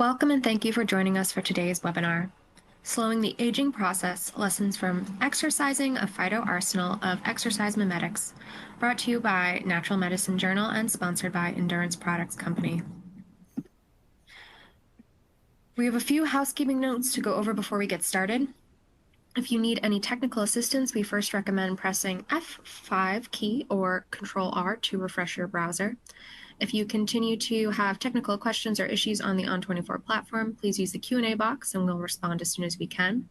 Welcome and thank you for joining us for today's webinar, Slowing the Aging Process, Lessons from Exercising a Phytoarsenal of Exercise Mimetics, brought to you by Natural Medicine Journal and sponsored by Endurance Products Company. We have a few housekeeping notes to go over before we get started. If you need any technical assistance, we first recommend pressing F5 key or Control R to refresh your browser. If you continue to have technical questions or issues on the On24 platform, please use the Q&A box and we'll respond as soon as we can.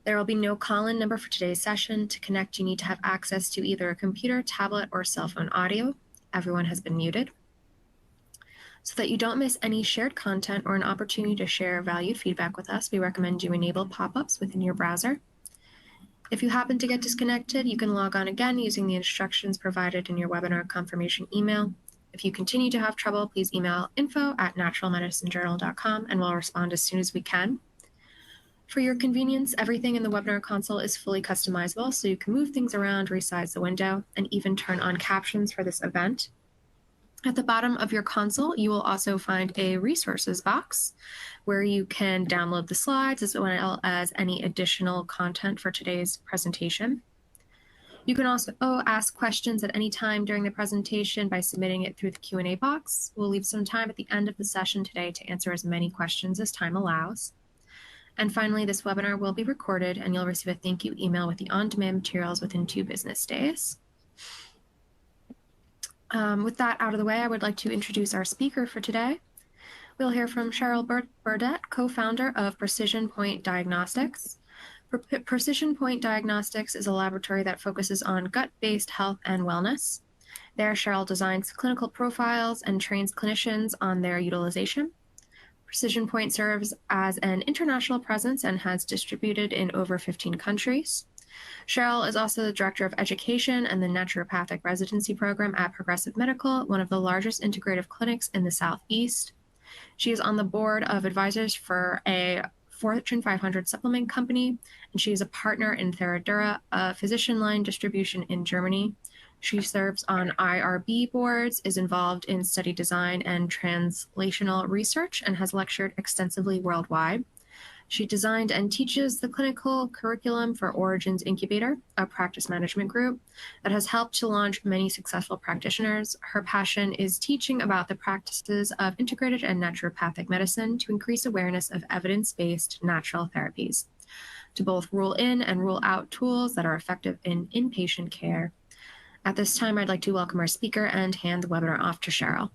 There will be no call-in number for today's session. To connect, you need to have access to either a computer, tablet, or cell phone audio. Everyone has been muted. So that you don't miss any shared content or an opportunity to share valued feedback with us, we recommend you enable pop-ups within your browser. If you happen to get disconnected, you can log on again using the instructions provided in your webinar confirmation email. If you continue to have trouble, please email info@naturalmedicinejournal.com and we'll respond as soon as we can. For your convenience, everything in the webinar console is fully customizable, so you can move things around, resize the window, and even turn on captions for this event. At the bottom of your console, you will also find a resources box where you can download the slides as well as any additional content for today's presentation. You can also ask questions at any time during the presentation by submitting it through the Q&A box. We'll leave some time at the end of the session today to answer as many questions as time allows. And finally, this webinar will be recorded and you'll receive a thank you email with the on-demand materials within 2 business days. With that out of the way, I would like to introduce our speaker for today. We'll hear from Cheryl Burdette, co-founder of Precision Point Diagnostics. Precision Point Diagnostics is a laboratory that focuses on gut-based health and wellness. There, Cheryl designs clinical profiles and trains clinicians on their utilization. Precision Point serves as an international presence and has distributed in over 15 countries. Cheryl is also the Director of Education and the Naturopathic Residency Program at Progressive Medical, one of the largest integrative clinics in the Southeast. She is on the board of advisors for a Fortune 500 supplement company, and she is a partner in Theradura, a physician line distribution in Germany. She serves on IRB boards, is involved in study design and translational research, and has lectured extensively worldwide. She designed and teaches the clinical curriculum for Origins Incubator, a practice management group that has helped to launch many successful practitioners. Her passion is teaching about the practices of integrated and naturopathic medicine to increase awareness of evidence-based natural therapies, to both rule in and rule out tools that are effective in inpatient care. At this time, I'd like to welcome our speaker and hand the webinar off to Cheryl.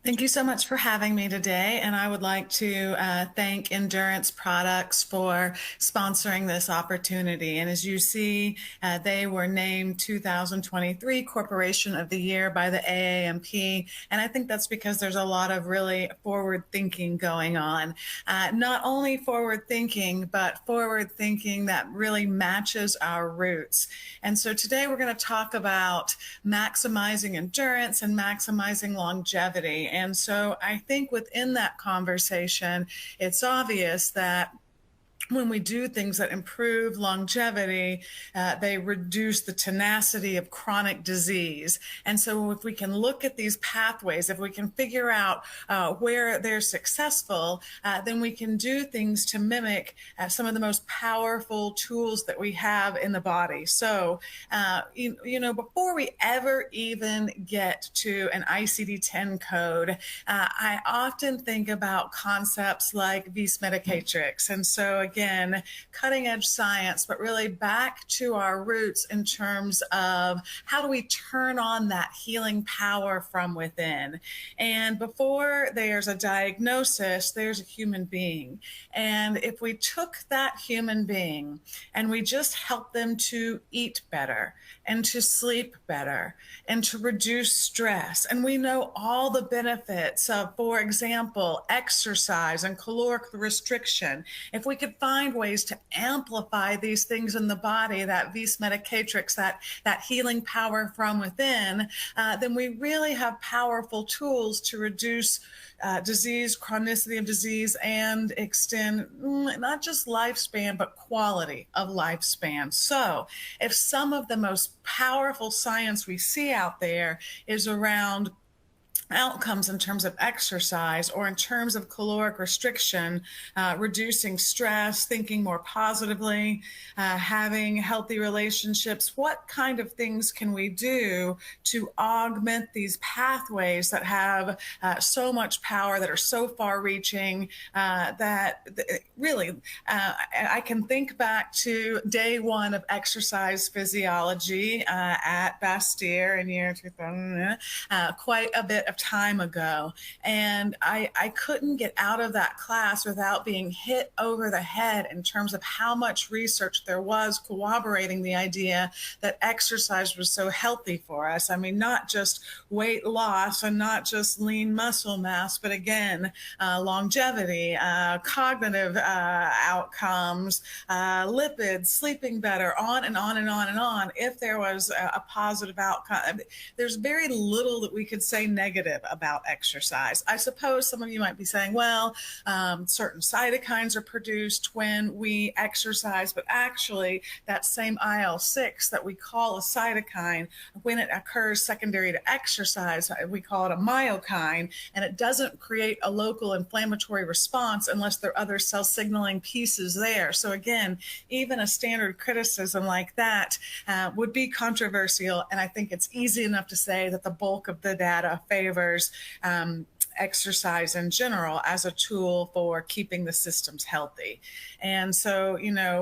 Thank you so much for having me today, and I would like to thank Endurance Products for sponsoring this opportunity. And as you see, they were named 2023 Corporation of the Year by the AAMP, and I think that's because there's a lot of really forward thinking going on. Not only forward thinking, but forward thinking that really matches our roots. And so today we're going to talk about maximizing endurance and maximizing longevity. And so I think within that conversation, it's obvious that when we do things that improve longevity, they reduce the tenacity of chronic disease. And so if we can look at these pathways, if we can figure out where they're successful, then we can do things to mimic some of the most powerful tools that we have in the body. So, before we ever even get to an ICD-10 code, I often think about concepts like vis medicatrix. And so again, cutting edge science, but really back to our roots in terms of how do we turn on that healing power from within. And before there's a diagnosis, there's a human being. And if we took that human being and we just help them to eat better and to sleep better and to reduce stress, and we know all the benefits of, for example, exercise and caloric restriction, if we could find ways to amplify these things in the body, that vis medicatrix, that healing power from within, then we really have powerful tools to reduce disease, chronicity of disease, and extend not just lifespan, but quality of lifespan. So if some of the most powerful science we see out there is around outcomes in terms of exercise or in terms of caloric restriction, reducing stress, thinking more positively, having healthy relationships. What kind of things can we do to augment these pathways that have so much power, that are so far reaching, that really, I can think back to day one of exercise physiology at Bastyr in year 2000, quite a bit of time ago. And I couldn't get out of that class without being hit over the head in terms of how much research there was corroborating the idea that exercise was so healthy for us. I mean, not just weight loss and not just lean muscle mass, but again, longevity, cognitive outcomes, lipids, sleeping better, on and on and on and on. If there was a positive outcome, there's very little that we could say negative about exercise. I suppose some of you might be saying, well, certain cytokines are produced when we exercise, but actually that same IL-6 that we call a cytokine, when it occurs secondary to exercise, we call it a myokine, and it doesn't create a local inflammatory response unless there are other cell signaling pieces there. So again, even a standard criticism like that would be controversial, and I think it's easy enough to say that the bulk of the data favors exercise in general as a tool for keeping the systems healthy. And so,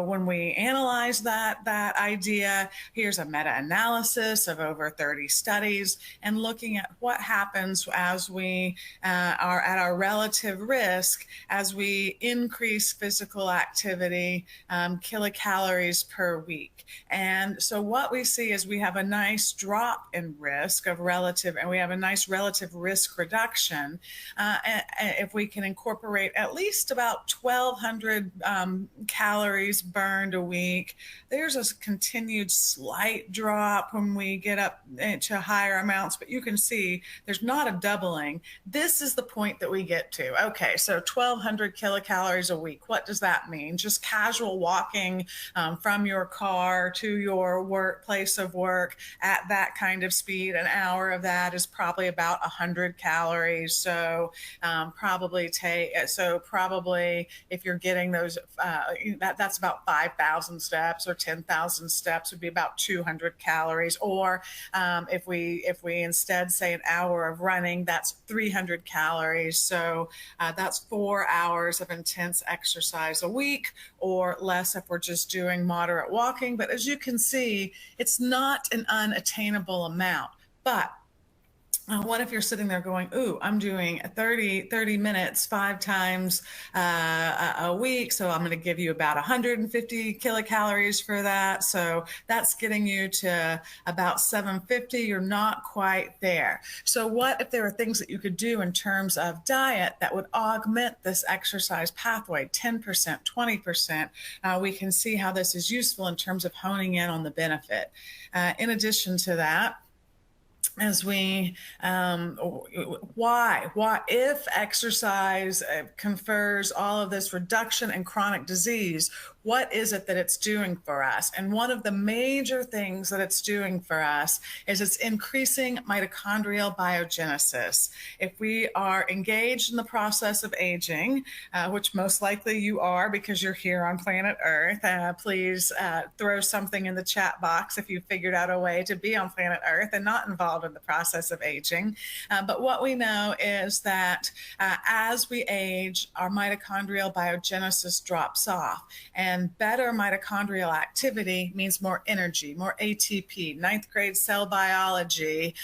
when we analyze that idea, here's a meta-analysis of over 30 studies and looking at what happens as we are at our relative risk as we increase physical activity, kilocalories per week. And so what we see is we have a nice drop in risk of relative, and we have a nice relative risk reduction if we can incorporate at least about 1,200 calories burned a week. There's a continued slight drop when we get up to higher amounts, but you can see there's not a doubling. This is the point that we get to. Okay, so 1,200 kilocalories a week. What does that mean? Just casual walking from your car to your place of work at that kind of speed. An hour of that is probably about 100 calories. So probably if you're getting those, that's about 5,000 steps, or 10,000 steps would be about 200 calories. Or if we instead say an hour of running, that's 300 calories. So that's 4 hours of intense exercise a week, or less if we're just doing moderate walking. But as you can see, it's not an unattainable amount. But what if you're sitting there going, ooh, I'm doing 30 minutes 5 times a week, so I'm going to give you about 150 kilocalories for that. So that's getting you to about 750. You're not quite there. So what if there are things that you could do in terms of diet that would augment this exercise pathway, 10%, 20%? We can see how this is useful in terms of honing in on the benefit. In addition to that, as we why if exercise confers all of this reduction in chronic disease, what is it that it's doing for us? And one of the major things that it's doing for us is it's increasing mitochondrial biogenesis. If we are engaged in the process of aging, which most likely you are because you're here on planet Earth, please throw something in the chat box if you figured out a way to be on planet Earth and not involved in the process of aging. But what we know is that as we age, our mitochondrial biogenesis drops off. And better mitochondrial activity means more energy, more ATP. Ninth grade cell biology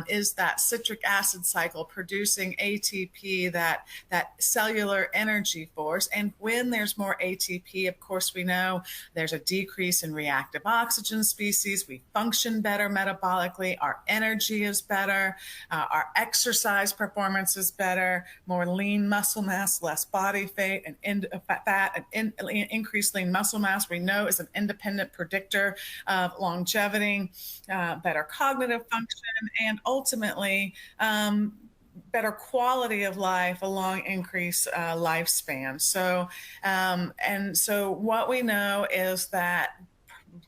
is that citric acid cycle producing ATP, that cellular energy force. And when there's more ATP, of course, we know there's a decrease in reactive oxygen species. We function better metabolically. Our energy is better. Our exercise performance is better. More lean muscle mass, less body fat, and increased lean muscle mass we know is an independent predictor of longevity, better cognitive function, and ultimately better quality of life along increased lifespan. So what we know is that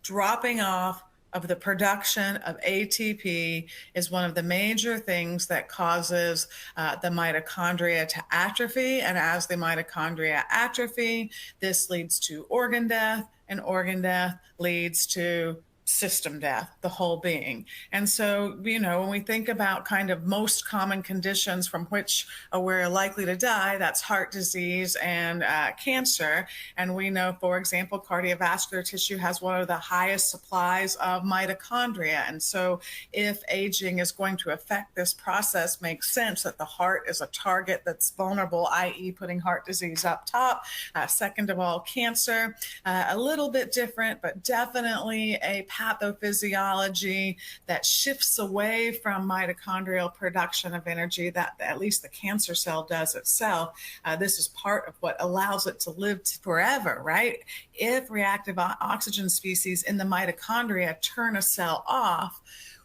dropping off of the production of ATP is one of the major things that causes the mitochondria to atrophy. And as the mitochondria atrophy, this leads to organ death, and organ death leads to system death, the whole being. And so, when we think about kind of most common conditions from which we're likely to die, that's heart disease and cancer. And we know, for example, cardiovascular tissue has one of the highest supplies of mitochondria. And so if aging is going to affect this process, makes sense that the heart is a target that's vulnerable, i.e. putting heart disease up top. Second of all, cancer, a little bit different, but definitely a pathophysiology that shifts away from mitochondrial production of energy that at least the cancer cell does itself. This is part of what allows it to live forever, right? If reactive oxygen species in the mitochondria turn a cell off,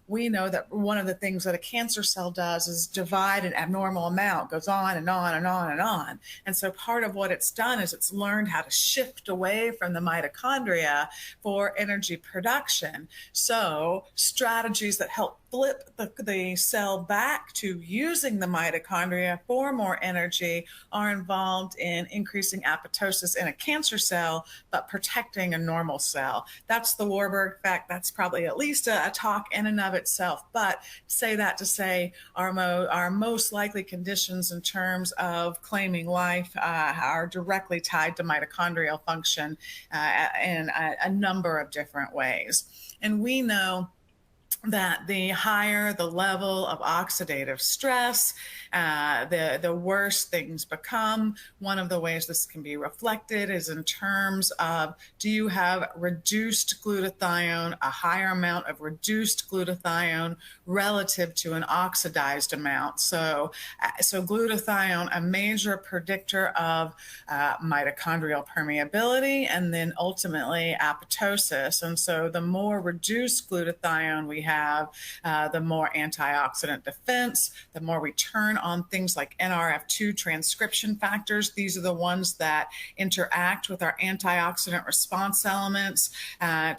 we know that one of the things that a cancer cell does is divide an abnormal amount, goes on and on and on and on. And so part of what it's done is it's learned how to shift away from the mitochondria for energy production. So strategies that help flip the cell back to using the mitochondria for more energy are involved in increasing apoptosis in a cancer cell, but protecting a normal cell. That's the Warburg effect. That's probably at least a talk in and of itself. But say that to say our most likely conditions in terms of claiming life are directly tied to mitochondrial function in a number of different ways. And we know that the higher the level of oxidative stress, the worse things become. One of the ways this can be reflected is in terms of, do you have reduced glutathione, a higher amount of reduced glutathione relative to an oxidized amount? So glutathione, a major predictor of mitochondrial permeability and then ultimately apoptosis. And so the more reduced glutathione we have, the more antioxidant defense, the more we turn on things like NRF2 transcription factors. These are the ones that interact with our antioxidant response elements,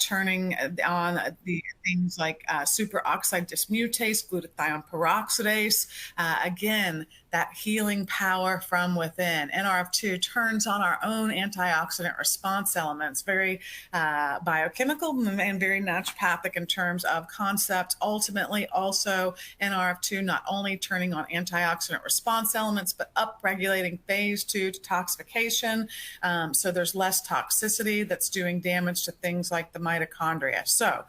turning on the things like superoxide dismutase, glutathione peroxidase. Again, that healing power from within. NRF2 turns on our own antioxidant response elements, very biochemical and very naturopathic in terms of concept. Ultimately, also NRF2 not only turning on antioxidant response elements, but upregulating phase 2 detoxification. So there's less toxicity that's doing damage to things like the mitochondria. So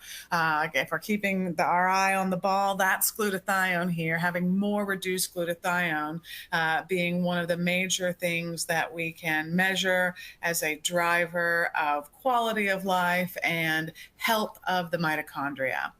if we're keeping our eye on the ball, that's glutathione here, having more reduced glutathione being one of the major things that we can measure as a driver of quality of life and health of the mitochondria.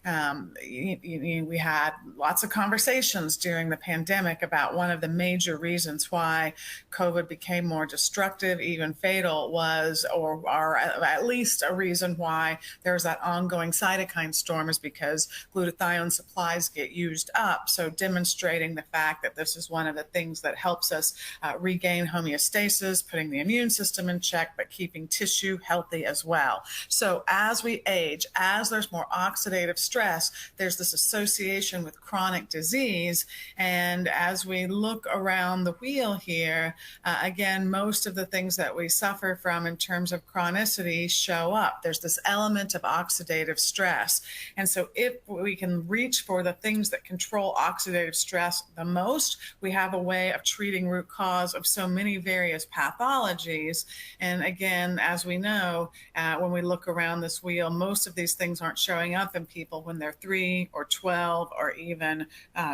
We had lots of conversations during the pandemic about one of the major reasons why COVID became more destructive, even fatal, was, or at least a reason why there's that ongoing cytokine storm, is because glutathione supplies get used up. So demonstrating the fact that this is one of the things that helps us regain homeostasis, putting the immune system in check, but keeping tissue healthy as well. So as we age, as there's more oxidative stress, there's this association with chronic disease. And as we look around the wheel here, again, most of the things that we suffer from in terms of chronicity show up. There's this element of oxidative stress. And so if we can reach for the things that control oxidative stress the most, we have a way of treating root cause of so many various pathologies. And again, as we know, when we look around this wheel, most of these things aren't showing up in people when they're 3 or 12 or even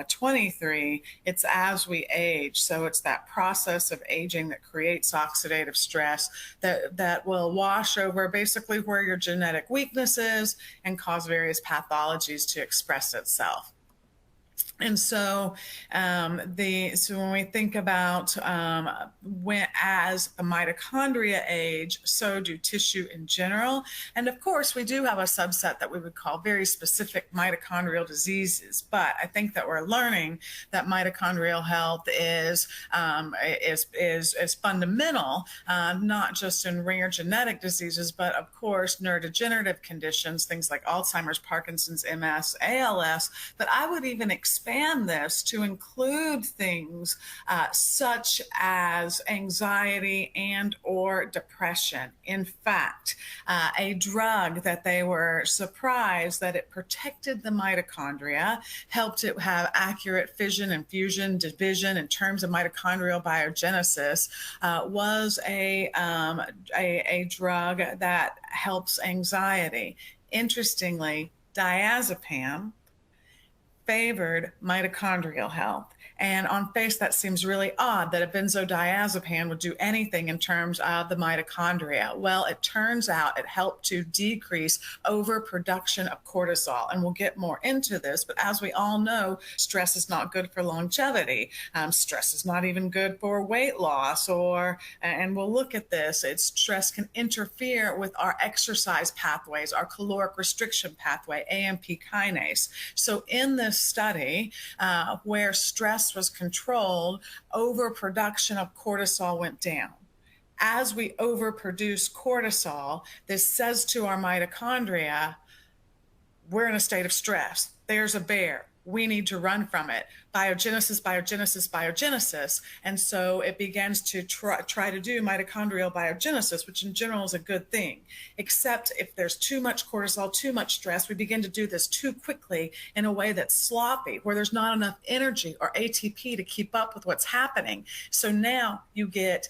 23. It's as we age. So it's that process of aging that creates oxidative stress that will wash over basically where your genetic weakness is and cause various pathologies to express itself. And so, so when we think about when as the mitochondria age, so do tissue in general. And of course, we do have a subset that we would call very specific mitochondrial diseases. But I think that we're learning that mitochondrial health is fundamental, not just in rare genetic diseases, but of course neurodegenerative conditions, things like Alzheimer's, Parkinson's, MS, ALS. But I would even expand this to include things such as anxiety and or depression. In fact, a drug that they were surprised that it protected the mitochondria, helped it have accurate fission and fusion division in terms of mitochondrial biogenesis, was a drug that helps anxiety. Interestingly, diazepam favored mitochondrial health. And on face, that seems really odd that a benzodiazepam would do anything in terms of the mitochondria. Well, it turns out it helped to decrease overproduction of cortisol. And we'll get more into this, but as we all know, stress is not good for longevity. Stress is not even good for weight loss, and we'll look at this. Stress can interfere with our exercise pathways, our caloric restriction pathway, AMP kinase. So in this study, where stress was controlled, overproduction of cortisol went down. As we overproduce cortisol, this says to our mitochondria, we're in a state of stress. There's a bear. We need to run from it. Biogenesis, biogenesis, biogenesis. And so it begins to try to do mitochondrial biogenesis, which in general is a good thing. Except if there's too much cortisol, too much stress, we begin to do this too quickly in a way that's sloppy, where there's not enough energy or ATP to keep up with what's happening. So now you get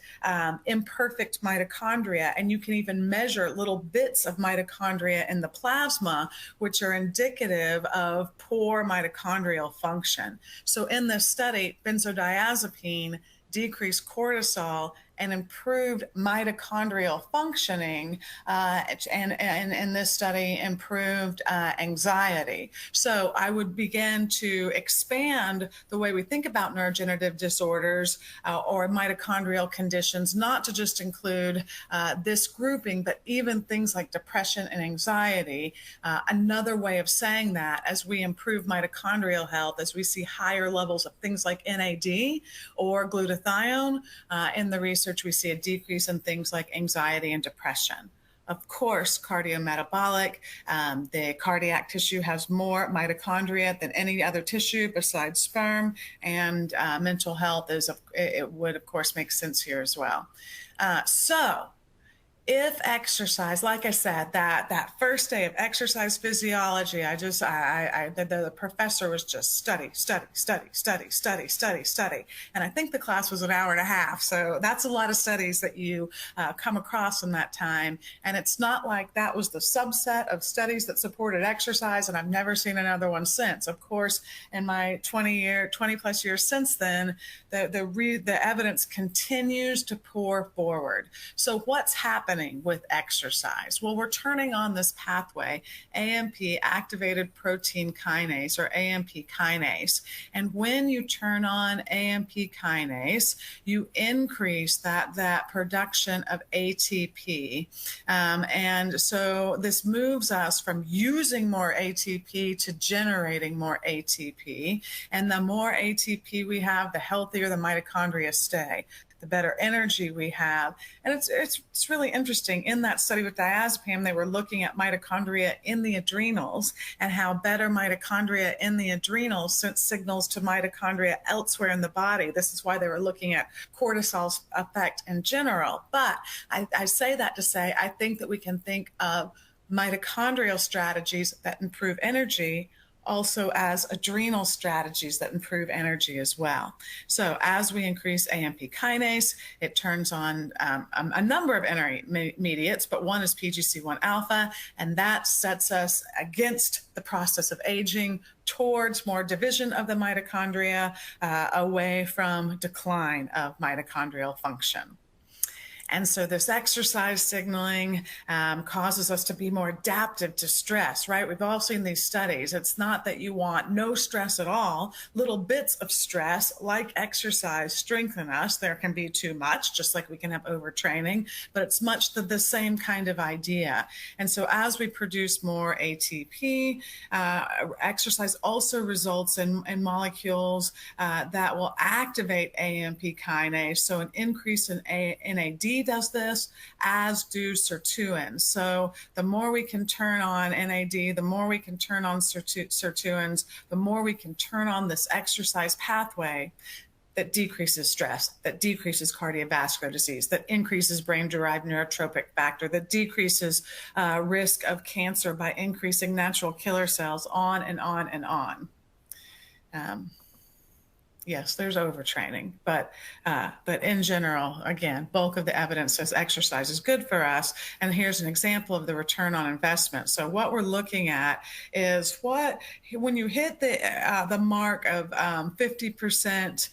imperfect mitochondria, and you can even measure little bits of mitochondria in the plasma, which are indicative of poor mitochondrial function. So in this study, benzodiazepine decreased cortisol and improved mitochondrial functioning, and in this study improved anxiety. So I would begin to expand the way we think about neurodegenerative disorders or mitochondrial conditions, not to just include this grouping, but even things like depression and anxiety. Another way of saying that, as we improve mitochondrial health, as we see higher levels of things like NAD or glutathione in the research, we see a decrease in things like anxiety and depression. Of course, cardiometabolic, the cardiac tissue has more mitochondria than any other tissue besides sperm, and mental health it would of course make sense here as well. So if exercise, like I said, that first day of exercise physiology, the professor was just study. And I think the class was an hour and a half. So that's a lot of studies that you come across in that time. And it's not like that was the subset of studies that supported exercise, and I've never seen another one since. Of course, in my 20 plus years since then, the evidence continues to pour forward. So what's happening with exercise? Well, we're turning on this pathway, AMP, activated protein kinase, or AMP kinase. And when you turn on AMP kinase, you increase that production of ATP. And so this moves us from using more ATP to generating more ATP. And the more ATP we have, the healthier the mitochondria stay, the better energy we have. And it's really interesting. In that study with diazepam, they were looking at mitochondria in the adrenals and how better mitochondria in the adrenals sent signals to mitochondria elsewhere in the body. This is why they were looking at cortisol's effect in general. But I say that to say, I think that we can think of mitochondrial strategies that improve energy also as adrenal strategies that improve energy as well. So as we increase AMP kinase, it turns on a number of intermediates, but one is PGC1 alpha, and that sets us against the process of aging towards more division of the mitochondria, away from decline of mitochondrial function. And so this exercise signaling causes us to be more adaptive to stress, right? We've all seen these studies. It's not that you want no stress at all. Little bits of stress, like exercise, strengthen us. There can be too much, just like we can have overtraining, but it's much the same kind of idea. And so as we produce more ATP, exercise also results in molecules that will activate AMP kinase. So an increase in NAD does this, as do sirtuins. So the more we can turn on NAD, the more we can turn on sirtuins, the more we can turn on this exercise pathway that decreases stress, that decreases cardiovascular disease, that increases brain-derived neurotropic factor, that decreases risk of cancer by increasing natural killer cells, on and on and on. Yes, there's overtraining, but in general, again, bulk of the evidence says exercise is good for us. And here's an example of the return on investment. So what we're looking at is when you hit the mark of 50%,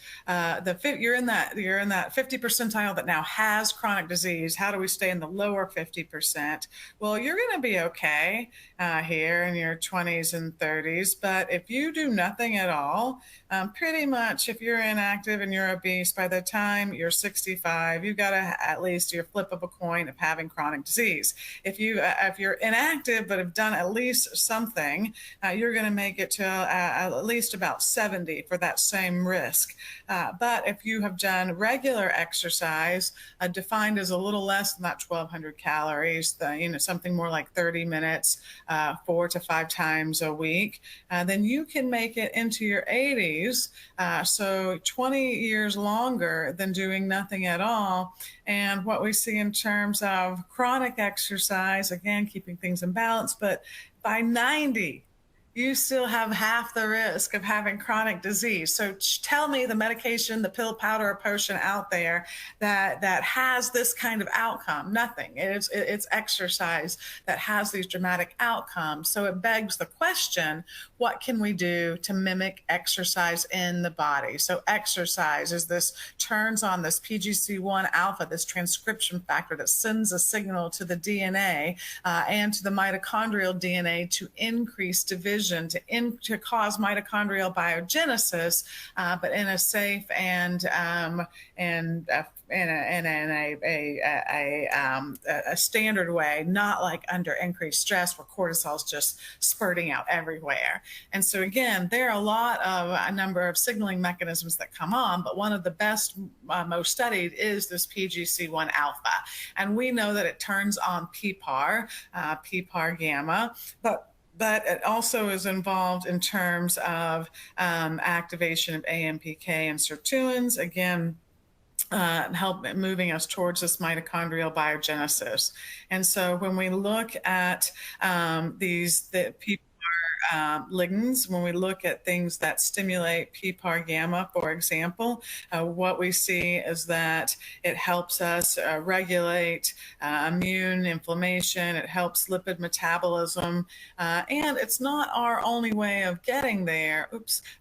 you're in that 50 percentile that now has chronic disease. How do we stay in the lower 50%? Well, you're going to be okay here in your 20s and 30s, but if you do nothing at all, pretty much if you're inactive and you're obese, by the time you're 65, you've got at least your flip of a coin of having chronic disease. If you're inactive but have done at least something, you're going to make it to at least about 70 for that same risk. But if you have done regular exercise, defined as a little less than that 1,200 calories, something more like 30 minutes, 4 to 5 times a week, then you can make it into your 80s. So 20 years longer than doing nothing at all. And what we see in terms of chronic exercise, again, keeping things in balance, but by 90, you still have half the risk of having chronic disease. So tell me the medication, the pill, powder, or potion out there that has this kind of outcome. Nothing. It's exercise that has these dramatic outcomes. So it begs the question, what can we do to mimic exercise in the body? So exercise turns on this PGC1 alpha, this transcription factor that sends a signal to the DNA and to the mitochondrial DNA to increase division, to cause mitochondrial biogenesis, but in a safe and a standard way, not like under increased stress where cortisol is just spurting out everywhere. And so again, there are a number of signaling mechanisms that come on, but one of the best, most studied is this PGC1 alpha. And we know that it turns on PPAR, PPAR gamma, but it also is involved in terms of activation of AMPK and sirtuins, again, help moving us towards this mitochondrial biogenesis. And so when we look at the PPAR ligands, when we look at things that stimulate PPAR gamma, for example, what we see is that it helps us regulate immune inflammation, it helps lipid metabolism, and it's not our only way of getting there.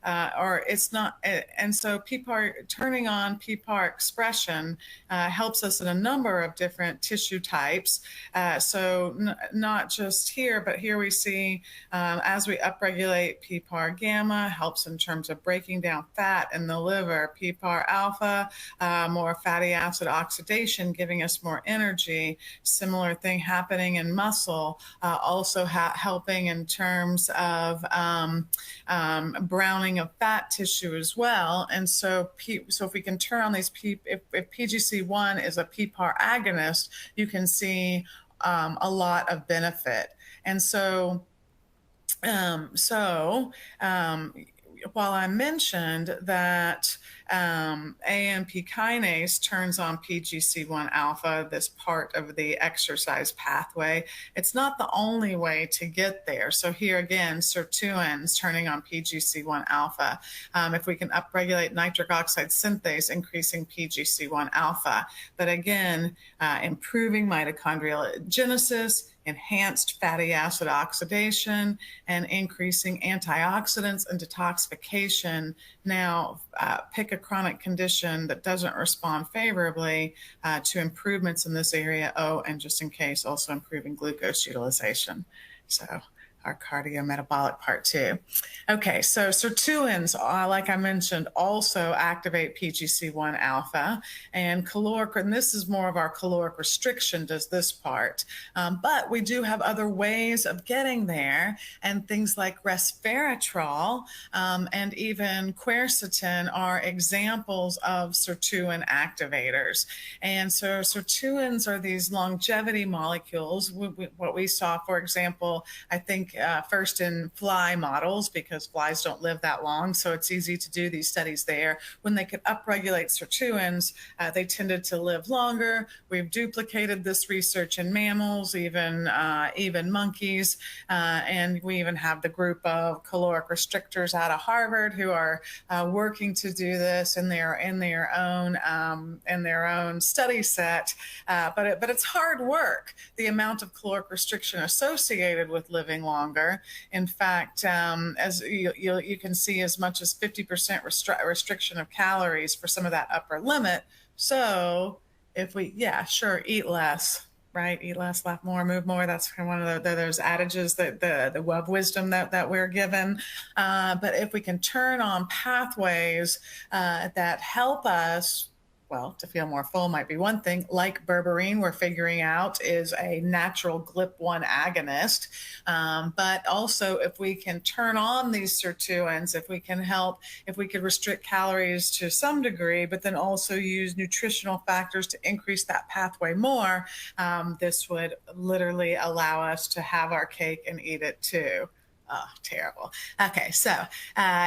And so PPAR, turning on PPAR expression helps us in a number of different tissue types. So not just here, but here we see as we upregulate PPAR gamma, helps in terms of breaking down fat in the liver. PPAR alpha, more fatty acid oxidation, giving us more energy. Similar thing happening in muscle, also helping in terms of browning of fat tissue as well. And so if we can turn on these, if PGC1 is a PPAR agonist, you can see a lot of benefit. And while I mentioned that AMP kinase turns on PGC1 alpha, this part of the exercise pathway, it's not the only way to get there. So here again, sirtuins turning on PGC1 alpha. If we can upregulate nitric oxide synthase, increasing PGC1 alpha. But again, improving mitochondrial genesis, enhanced fatty acid oxidation, and increasing antioxidants and detoxification. Now, pick a chronic condition that doesn't respond favorably to improvements in this area. Oh, and just in case, also improving glucose utilization. So our cardiometabolic part too. Okay, so sirtuins, like I mentioned, also activate PGC1 alpha, and caloric, and this is more of our caloric restriction does this part. But we do have other ways of getting there, and things like resveratrol and even quercetin are examples of sirtuin activators. And so sirtuins are these longevity molecules. What we saw, for example, I think first in fly models, because flies don't live that long, so it's easy to do these studies there. When they could upregulate sirtuins, they tended to live longer. We've duplicated this research in mammals, even monkeys, and we even have the group of caloric restrictors out of Harvard who are working to do this in their own study set. But it's hard work. The amount of caloric restriction associated with living longer. In fact, as you can see, as much as 50% restriction of calories for some of that upper limit. So if we, yeah, sure, eat less, right? Eat less, laugh more, move more. That's one of those adages that the web wisdom that we're given. But if we can turn on pathways that help us, well, to feel more full might be one thing, like berberine, we're figuring out is a natural GLP-1 agonist. But also, if we can turn on these sirtuins, if we could restrict calories to some degree, but then also use nutritional factors to increase that pathway more, this would literally allow us to have our cake and eat it too. Oh, terrible. Okay, so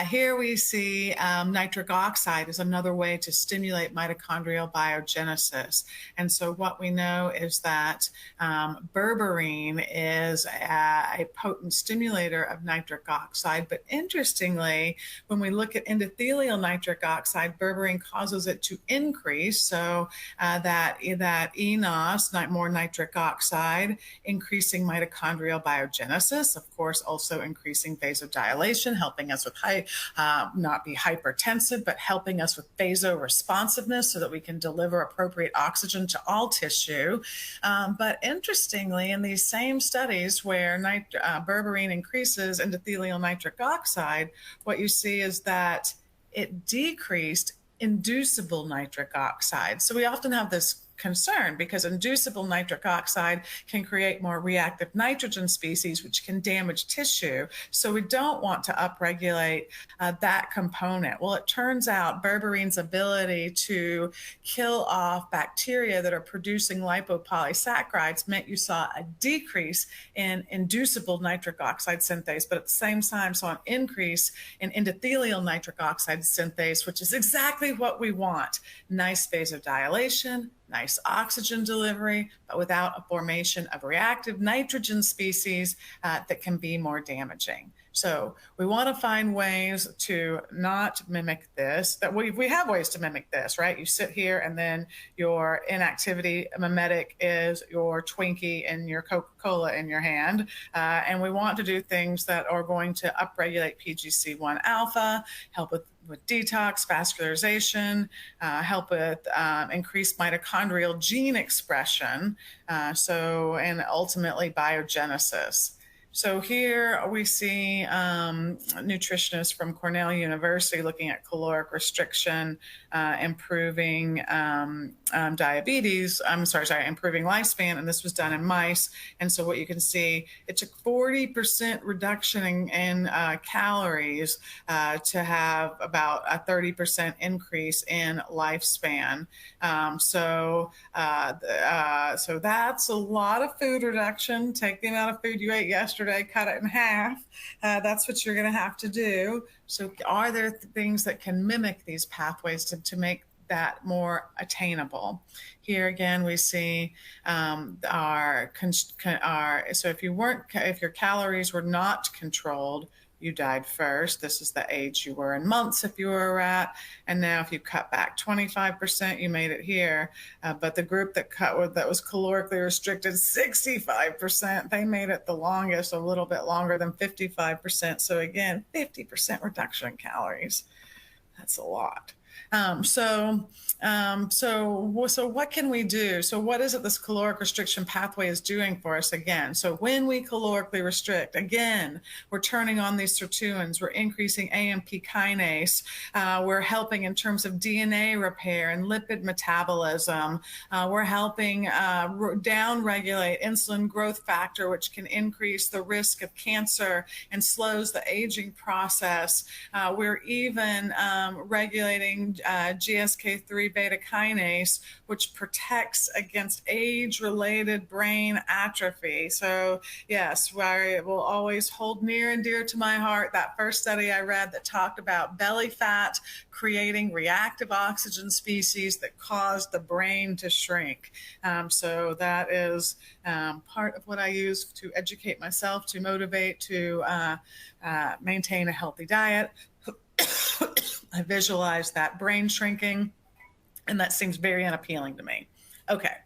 here we see nitric oxide is another way to stimulate mitochondrial biogenesis. And so what we know is that berberine is a potent stimulator of nitric oxide. But interestingly, when we look at endothelial nitric oxide, berberine causes it to increase. So that eNOS, more nitric oxide, increasing mitochondrial biogenesis, of course, also increasing vasodilation, helping us with not be hypertensive, but helping us with vasoresponsiveness so that we can deliver appropriate oxygen to all tissue. But interestingly, in these same studies where berberine increases endothelial nitric oxide, what you see is that it decreased inducible nitric oxide. So we often have this concern because inducible nitric oxide can create more reactive nitrogen species, which can damage tissue. So we don't want to upregulate that component. Well, it turns out berberine's ability to kill off bacteria that are producing lipopolysaccharides meant you saw a decrease in inducible nitric oxide synthase, but at the same time saw an increase in endothelial nitric oxide synthase, which is exactly what we want. Nice vasodilation, nice oxygen delivery, but without a formation of reactive nitrogen species that can be more damaging. So we want to find ways to not mimic this. That we have ways to mimic this, right? You sit here and then your inactivity mimetic is your Twinkie and your Coca-Cola in your hand. And we want to do things that are going to upregulate PGC1 alpha, help with detox, vascularization, help with increased mitochondrial gene expression, and ultimately biogenesis. So here we see nutritionists from Cornell University looking at caloric restriction, improving diabetes, improving lifespan, and this was done in mice. And so what you can see, it took 40% reduction in calories to have about a 30% increase in lifespan. So that's a lot of food reduction. Take the amount of food you ate yesterday, cut it in half. That's what you're going to have to do. So are there things that can mimic these pathways to make that more attainable? Here again, we see so if your calories were not controlled, you died first. This is the age you were in months if you were a rat. And now if you cut back 25%, you made it here. But the group that was calorically restricted, 65%, they made it the longest, a little bit longer than 55%. So again, 50% reduction in calories. That's a lot. So what can we do? So what is it this caloric restriction pathway is doing for us again? So when we calorically restrict, again, we're turning on these sirtuins, we're increasing AMP kinase, we're helping in terms of DNA repair and lipid metabolism, we're helping down-regulate insulin growth factor, which can increase the risk of cancer and slows the aging process. We're even regulating GSK3 beta kinase, which protects against age-related brain atrophy. So yes, I will always hold near and dear to my heart that first study I read that talked about belly fat creating reactive oxygen species that cause the brain to shrink. So that is part of what I use to educate myself, to motivate, to maintain a healthy diet. I visualize that brain shrinking, and that seems very unappealing to me. Okay.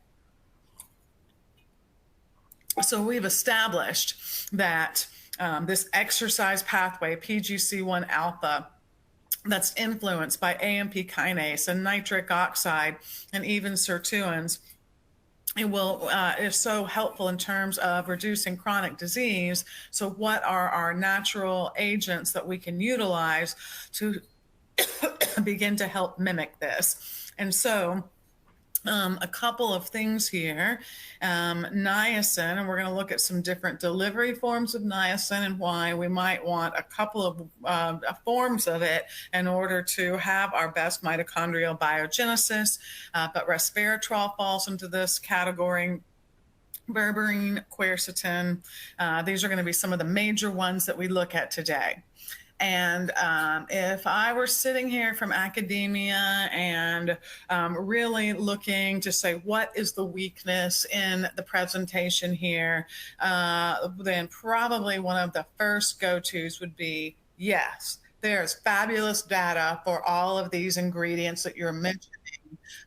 So we've established that this exercise pathway, PGC1 alpha, that's influenced by AMP kinase and nitric oxide and even sirtuins, it will is so helpful in terms of reducing chronic disease. So what are our natural agents that we can utilize to begin to help mimic this? And so a couple of things here. Niacin, and we're going to look at some different delivery forms of niacin and why we might want a couple of forms of it in order to have our best mitochondrial biogenesis. But resveratrol falls into this category. Berberine, quercetin, these are going to be some of the major ones that we look at today. And if I were sitting here from academia and really looking to say, what is the weakness in the presentation here, then probably one of the first go-tos would be, yes, there's fabulous data for all of these ingredients that you're mentioning,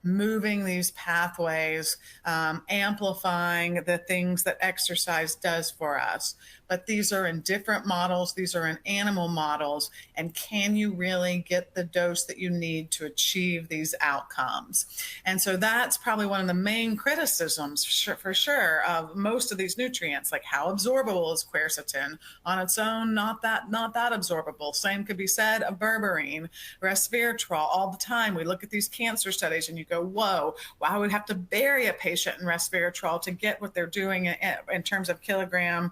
moving these pathways, amplifying the things that exercise does for us. But these are in different models. These are in animal models. And can you really get the dose that you need to achieve these outcomes? And so that's probably one of the main criticisms for sure of most of these nutrients, like how absorbable is quercetin? On its own, not that absorbable. Same could be said of berberine, resveratrol. All the time we look at these cancer studies and you go, whoa, well, I would have to bury a patient in resveratrol to get what they're doing in terms of milligram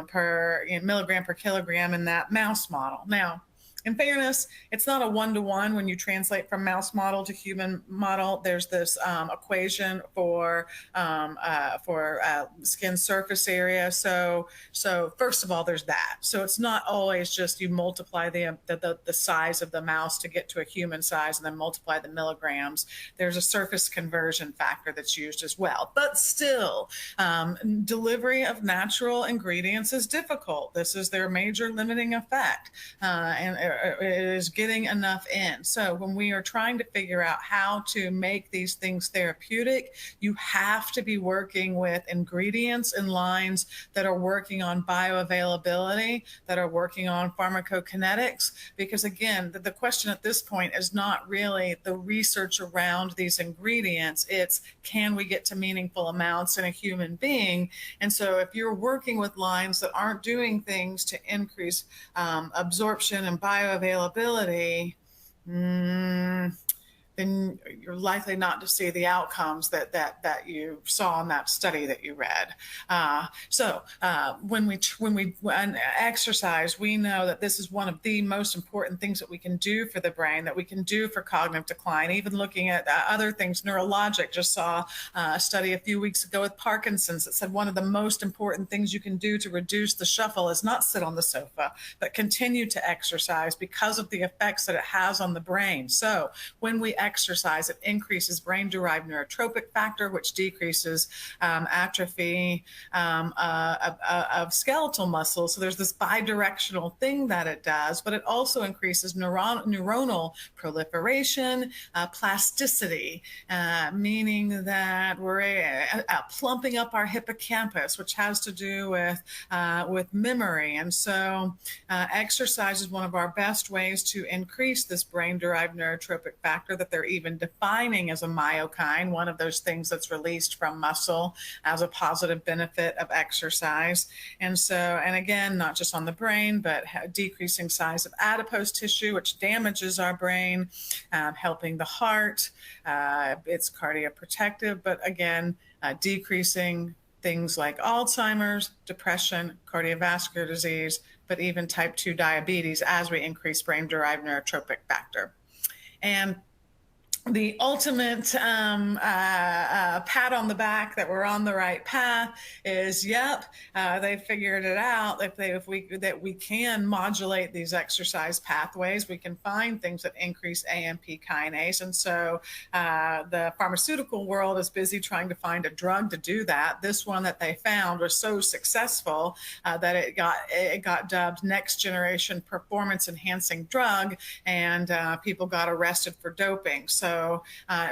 per kilogram in that mouse model. Now, in fairness, it's not a one-to-one when you translate from mouse model to human model. There's this equation for skin surface area. So first of all, there's that. So it's not always just you multiply the size of the mouse to get to a human size and then multiply the milligrams. There's a surface conversion factor that's used as well. But still, delivery of natural ingredients is difficult. This is their major limiting effect. And is getting enough in. So when we are trying to figure out how to make these things therapeutic, you have to be working with ingredients and lines that are working on bioavailability, that are working on pharmacokinetics, because again, the question at this point is not really the research around these ingredients, it's can we get to meaningful amounts in a human being? And so if you're working with lines that aren't doing things to increase absorption and bioavailability, then you're likely not to see the outcomes that you saw in that study that you read. When we exercise, we know that this is one of the most important things that we can do for the brain, that we can do for cognitive decline. Even looking at other things, neurologic, just saw a study a few weeks ago with Parkinson's that said one of the most important things you can do to reduce the shuffle is not sit on the sofa, but continue to exercise because of the effects that it has on the brain. So when we exercise, it increases brain-derived neurotrophic factor, which decreases atrophy of skeletal muscle. So there's this bidirectional thing that it does, but it also increases neuronal proliferation, plasticity, meaning that we're plumping up our hippocampus, which has to do with memory. And so exercise is one of our best ways to increase this brain-derived neurotrophic factor that they're even defining as a myokine, one of those things that's released from muscle as a positive benefit of exercise. And so, and again, not just on the brain, but decreasing size of adipose tissue, which damages our brain, helping the heart. It's cardioprotective, but again, decreasing things like Alzheimer's, depression, cardiovascular disease, but even type 2 diabetes as we increase brain-derived neurotrophic factor. And the ultimate pat on the back that we're on the right path is, yep, they figured it out. That we can modulate these exercise pathways, we can find things that increase AMP kinase. And so the pharmaceutical world is busy trying to find a drug to do that. This one that they found was so successful that it got dubbed next generation performance enhancing drug, and people got arrested for doping. So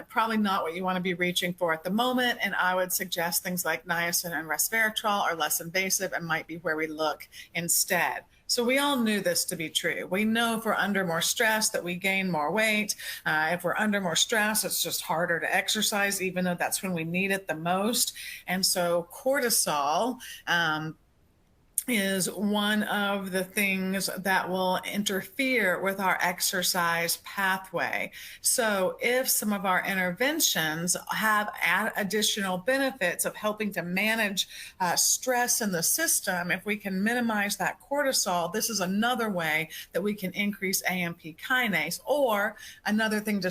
probably not what you want to be reaching for at the moment. And I would suggest things like niacin and resveratrol are less invasive and might be where we look instead. So we all knew this to be true. We know if we're under more stress that we gain more weight. If we're under more stress, it's just harder to exercise, even though that's when we need it the most. And so cortisol, is one of the things that will interfere with our exercise pathway. So if some of our interventions have additional benefits of helping to manage stress in the system, if we can minimize that cortisol, this is another way that we can increase AMP kinase. Or another thing,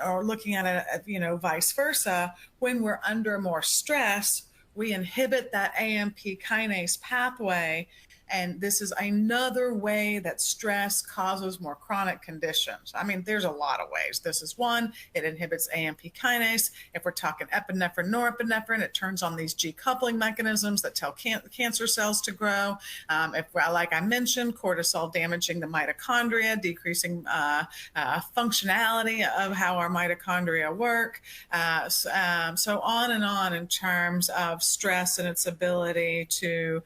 or looking at it, vice versa, when we're under more stress, we inhibit that AMP kinase pathway. And this is another way that stress causes more chronic conditions. I mean, there's a lot of ways. This is one. It inhibits AMP kinase. If we're talking epinephrine, norepinephrine, it turns on these G coupling mechanisms that tell cancer cells to grow. Like I mentioned, cortisol damaging the mitochondria, decreasing functionality of how our mitochondria work. So on and on in terms of stress and its ability to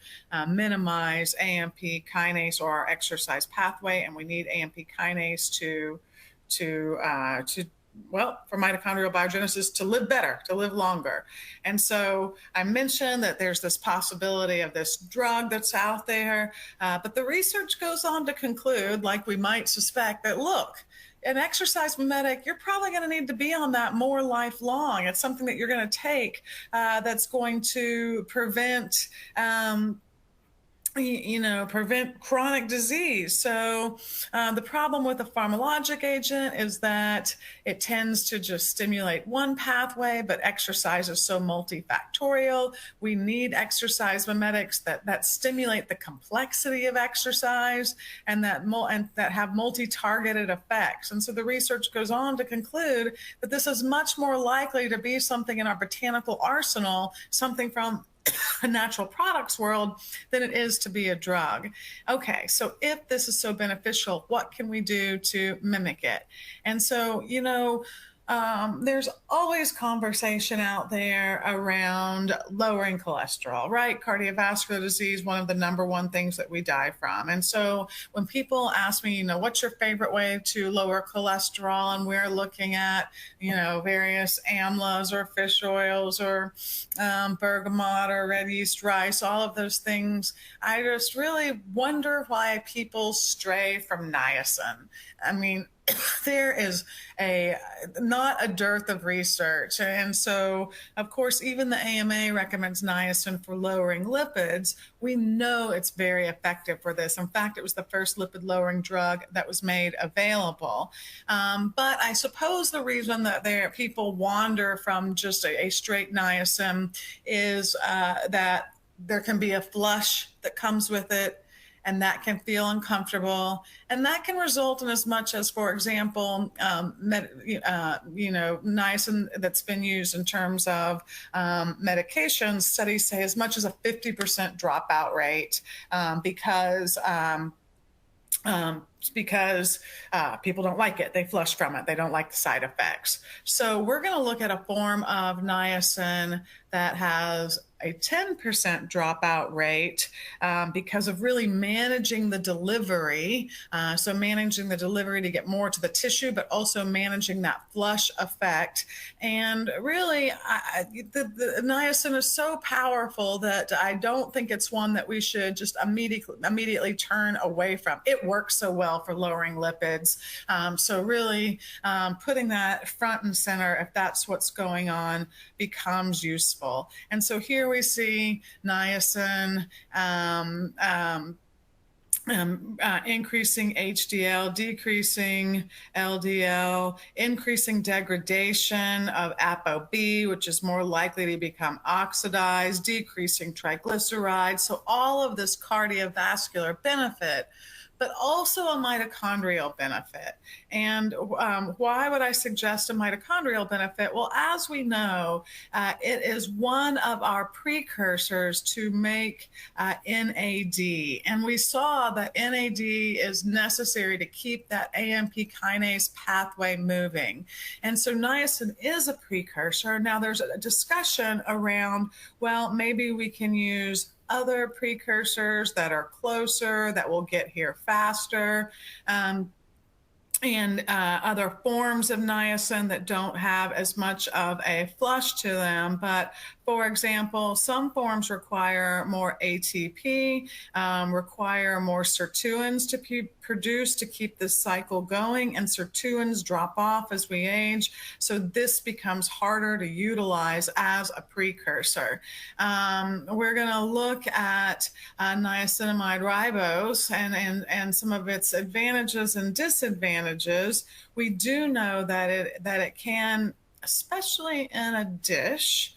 minimize AMP kinase or our exercise pathway. And we need AMP kinase for mitochondrial biogenesis to live better, to live longer. And so I mentioned that there's this possibility of this drug that's out there, but the research goes on to conclude, like we might suspect, that look, an exercise mimetic, you're probably going to need to be on that more lifelong. It's something that you're going to take that's going to prevent prevent chronic disease. So the problem with a pharmacologic agent is that it tends to just stimulate one pathway, but exercise is so multifactorial. We need exercise mimetics that stimulate the complexity of exercise and that have multi-targeted effects. And so the research goes on to conclude that this is much more likely to be something in our botanical arsenal, something from a natural products world, than it is to be a drug. Okay, so if this is so beneficial, what can we do to mimic it? And so, there's always conversation out there around lowering cholesterol, right? Cardiovascular disease, one of the number one things that we die from. And so when people ask me, what's your favorite way to lower cholesterol? And we're looking at, various amlas or fish oils or bergamot or red yeast rice, all of those things. I just really wonder why people stray from niacin. I mean, there is not a dearth of research. And so, of course, even the AMA recommends niacin for lowering lipids. We know it's very effective for this. In fact, it was the first lipid-lowering drug that was made available. But I suppose the reason that people wander from just a straight niacin is that there can be a flush that comes with it. and that can feel uncomfortable. And that can result in as much as, for example, niacin that's been used in terms of medications. Studies say as much as a 50% dropout rate because people don't like it. They flush from it. They don't like the side effects. So we're going to look at a form of niacin that has a 10% dropout rate because of really managing the delivery. So managing the delivery to get more to the tissue, but also managing that flush effect. And really, the niacin is so powerful that I don't think it's one that we should just immediately turn away from. It works so well for lowering lipids. So really putting that front and center, if that's what's going on, becomes useful. And so here we see niacin increasing HDL, decreasing LDL, increasing degradation of ApoB, which is more likely to become oxidized, decreasing triglycerides. So all of this cardiovascular benefit, but also a mitochondrial benefit. And why would I suggest a mitochondrial benefit? Well, as we know, it is one of our precursors to make NAD. And we saw that NAD is necessary to keep that AMP kinase pathway moving. And so niacin is a precursor. Now there's a discussion around, well, maybe we can use other precursors that are closer, that will get here faster, and other forms of niacin that don't have as much of a flush to them. But for example, some forms require more ATP, require more sirtuins to be produced to keep this cycle going, and sirtuins drop off as we age. So this becomes harder to utilize as a precursor. We're going to look at niacinamide ribose and some of its advantages and disadvantages. We do know that it can, especially in a dish,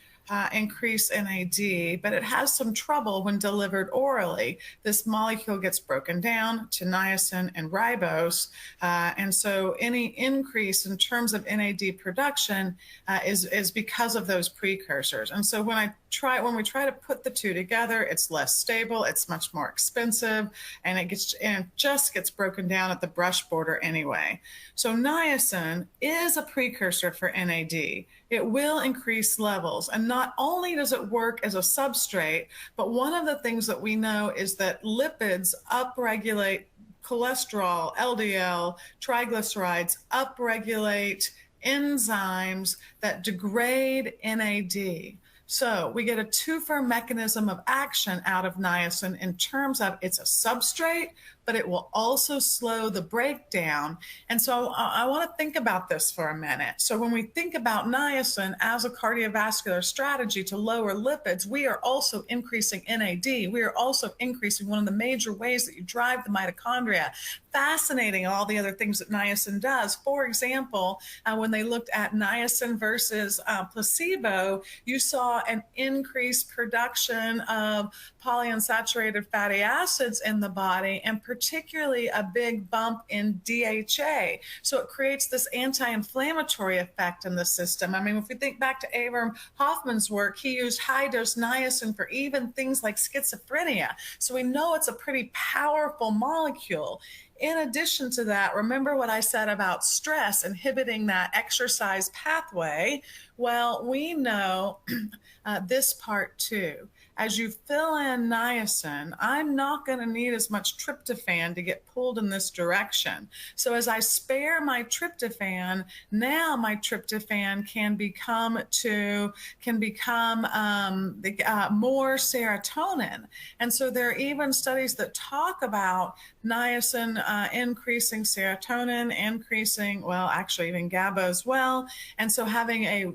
increase NAD, but it has some trouble when delivered orally. This molecule gets broken down to niacin and ribose, and so any increase in terms of NAD production is because of those precursors. And so when we try to put the two together, it's less stable, it's much more expensive, and it just gets broken down at the brush border anyway. So niacin is a precursor for NAD. It will increase levels. And not only does it work as a substrate, but one of the things that we know is that lipids upregulate cholesterol, LDL, triglycerides, upregulate enzymes that degrade NAD. So we get a twofer mechanism of action out of niacin in terms of it's a substrate, but it will also slow the breakdown. And so I want to think about this for a minute. So when we think about niacin as a cardiovascular strategy to lower lipids, we are also increasing NAD. We are also increasing one of the major ways that you drive the mitochondria. Fascinating, all the other things that niacin does. For example, when they looked at niacin versus placebo, you saw an increased production of polyunsaturated fatty acids in the body, and particularly a big bump in DHA. So it creates this anti-inflammatory effect in the system. I mean, if we think back to Avram Hoffman's work, he used high-dose niacin for even things like schizophrenia. So we know it's a pretty powerful molecule. In addition to that, remember what I said about stress inhibiting that exercise pathway? Well, we know this part too. As you fill in niacin, I'm not going to need as much tryptophan to get pulled in this direction. So as I spare my tryptophan, now my tryptophan can become more serotonin. And so there are even studies that talk about niacin increasing serotonin, actually even GABA as well. And so having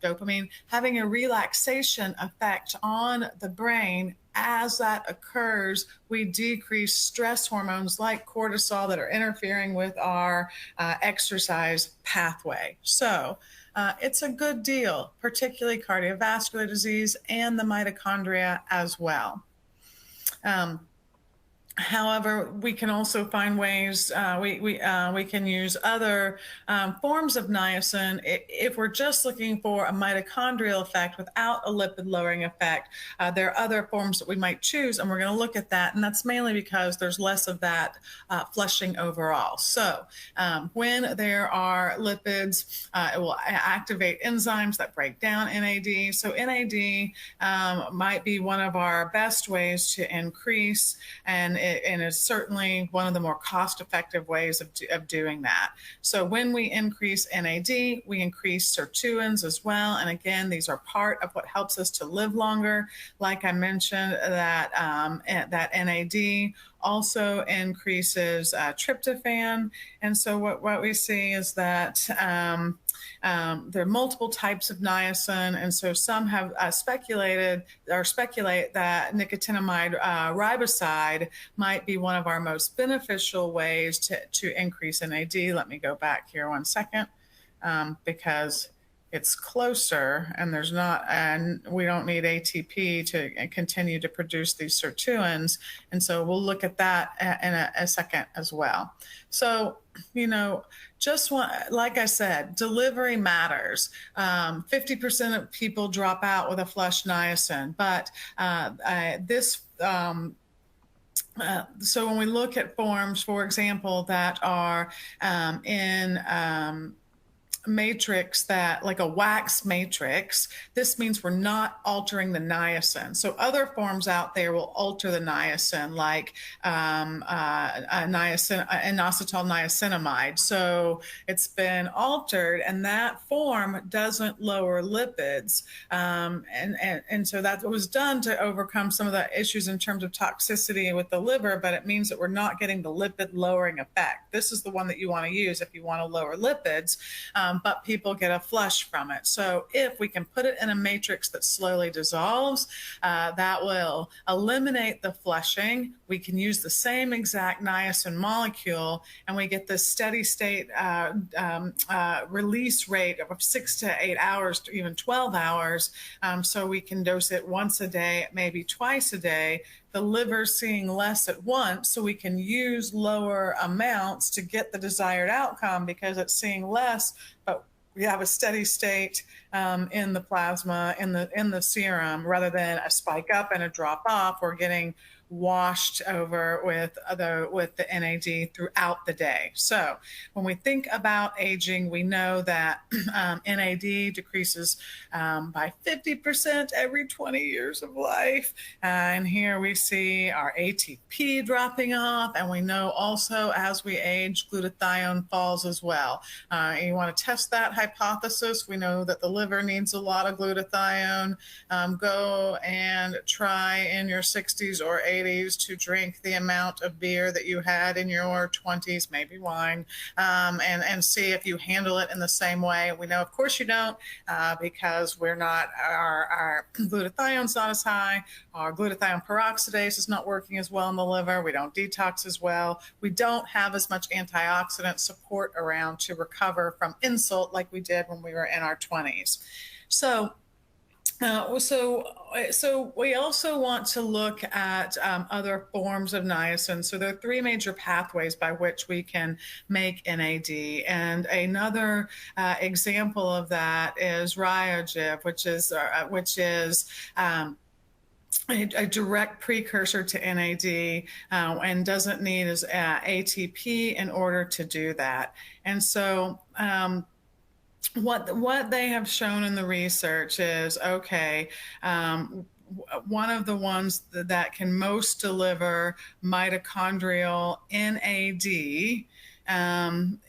dopamine, having a relaxation effect on the brain. As that occurs, we decrease stress hormones like cortisol that are interfering with our exercise pathway. So it's a good deal, particularly cardiovascular disease and the mitochondria as well. However, we can also find ways, we can use other forms of niacin if we're just looking for a mitochondrial effect without a lipid lowering effect. There are other forms that we might choose, and we're going to look at that. And that's mainly because there's less of that flushing overall. So when there are lipids, it will activate enzymes that break down NAD. So NAD might be one of our best ways to increase, and is certainly one of the more cost-effective ways of doing that. So when we increase NAD, we increase sirtuins as well. And again, these are part of what helps us to live longer. Like I mentioned, that NAD also increases tryptophan. And so what we see is that there are multiple types of niacin, and so some have speculate that nicotinamide riboside might be one of our most beneficial ways to increase NAD. Let me go back here one second, because it's closer and there's not, and we don't need ATP to continue to produce these sirtuins. And so we'll look at that in a second as well. So, just like I said, delivery matters. 50% of people drop out with a flush niacin, but so when we look at forms, for example, that are in matrix, that like a wax matrix, this means we're not altering the niacin. So other forms out there will alter the niacin, like niacin, inositol niacinamide. So it's been altered, and that form doesn't lower lipids. And so that was done to overcome some of the issues in terms of toxicity with the liver, but it means that we're not getting the lipid lowering effect. This is the one that you want to use if you want to lower lipids. But people get a flush from it. So if we can put it in a matrix that slowly dissolves, that will eliminate the flushing. We can use the same exact niacin molecule, and we get this steady state release rate of 6 to 8 hours to even 12 hours. So we can dose it once a day, maybe twice a day. The liver's seeing less at once, so we can use lower amounts to get the desired outcome because it's seeing less, but we have a steady state in the plasma, in the serum, rather than a spike up and a drop off. We're getting washed over with the NAD throughout the day. So when we think about aging, we know that NAD decreases by 50% every 20 years of life. And here we see our ATP dropping off. And we know also as we age, glutathione falls as well. You want to test that hypothesis. We know that the liver needs a lot of glutathione. Go and try in your 60s or 80s to drink the amount of beer that you had in your 20s, maybe wine, and see if you handle it in the same way. We know, of course, you don't, because we're not, our glutathione's not as high, our glutathione peroxidase is not working as well in the liver, we don't detox as well, we don't have as much antioxidant support around to recover from insult like we did when we were in our 20s. So we also want to look at other forms of niacin. So there are three major pathways by which we can make NAD. And another example of that is Ryogiv, which is a direct precursor to NAD and doesn't need as ATP in order to do that. And so what they have shown in the research is, okay, one of the ones that can most deliver mitochondrial NAD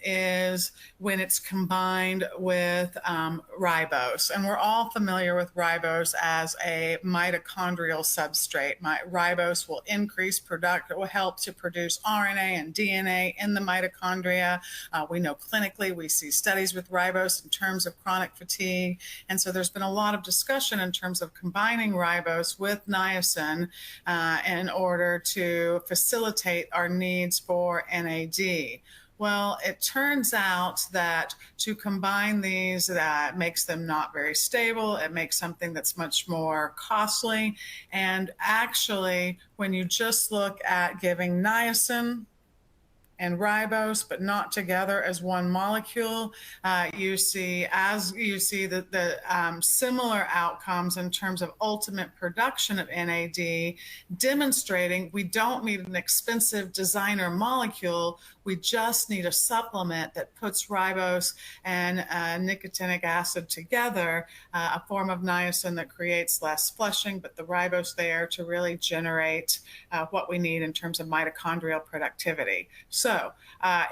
is when it's combined with ribose. And we're all familiar with ribose as a mitochondrial substrate. Ribose will will help to produce RNA and DNA in the mitochondria. We know clinically we see studies with ribose in terms of chronic fatigue. And so there's been a lot of discussion in terms of combining ribose with niacin in order to facilitate our needs for NAD. Well, it turns out that to combine these, that makes them not very stable. It makes something that's much more costly. And actually, when you just look at giving niacin and ribose, but not together as one molecule. You see the similar outcomes in terms of ultimate production of NAD, demonstrating we don't need an expensive designer molecule. We just need a supplement that puts ribose and nicotinic acid together, a form of niacin that creates less flushing, but the ribose there to really generate what we need in terms of mitochondrial productivity. So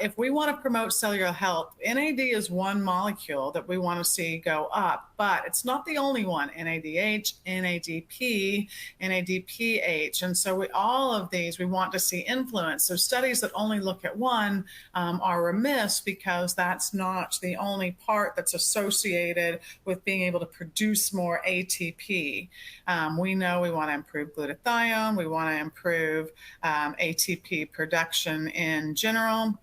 if we want to promote cellular health, NAD is one molecule that we want to see go up, but it's not the only one. NADH, NADP, NADPH. And so all of these we want to see influence. So studies that only look at one are remiss, because that's not the only part that's associated with being able to produce more ATP. We know we want to improve glutathione, we want to improve ATP production in general.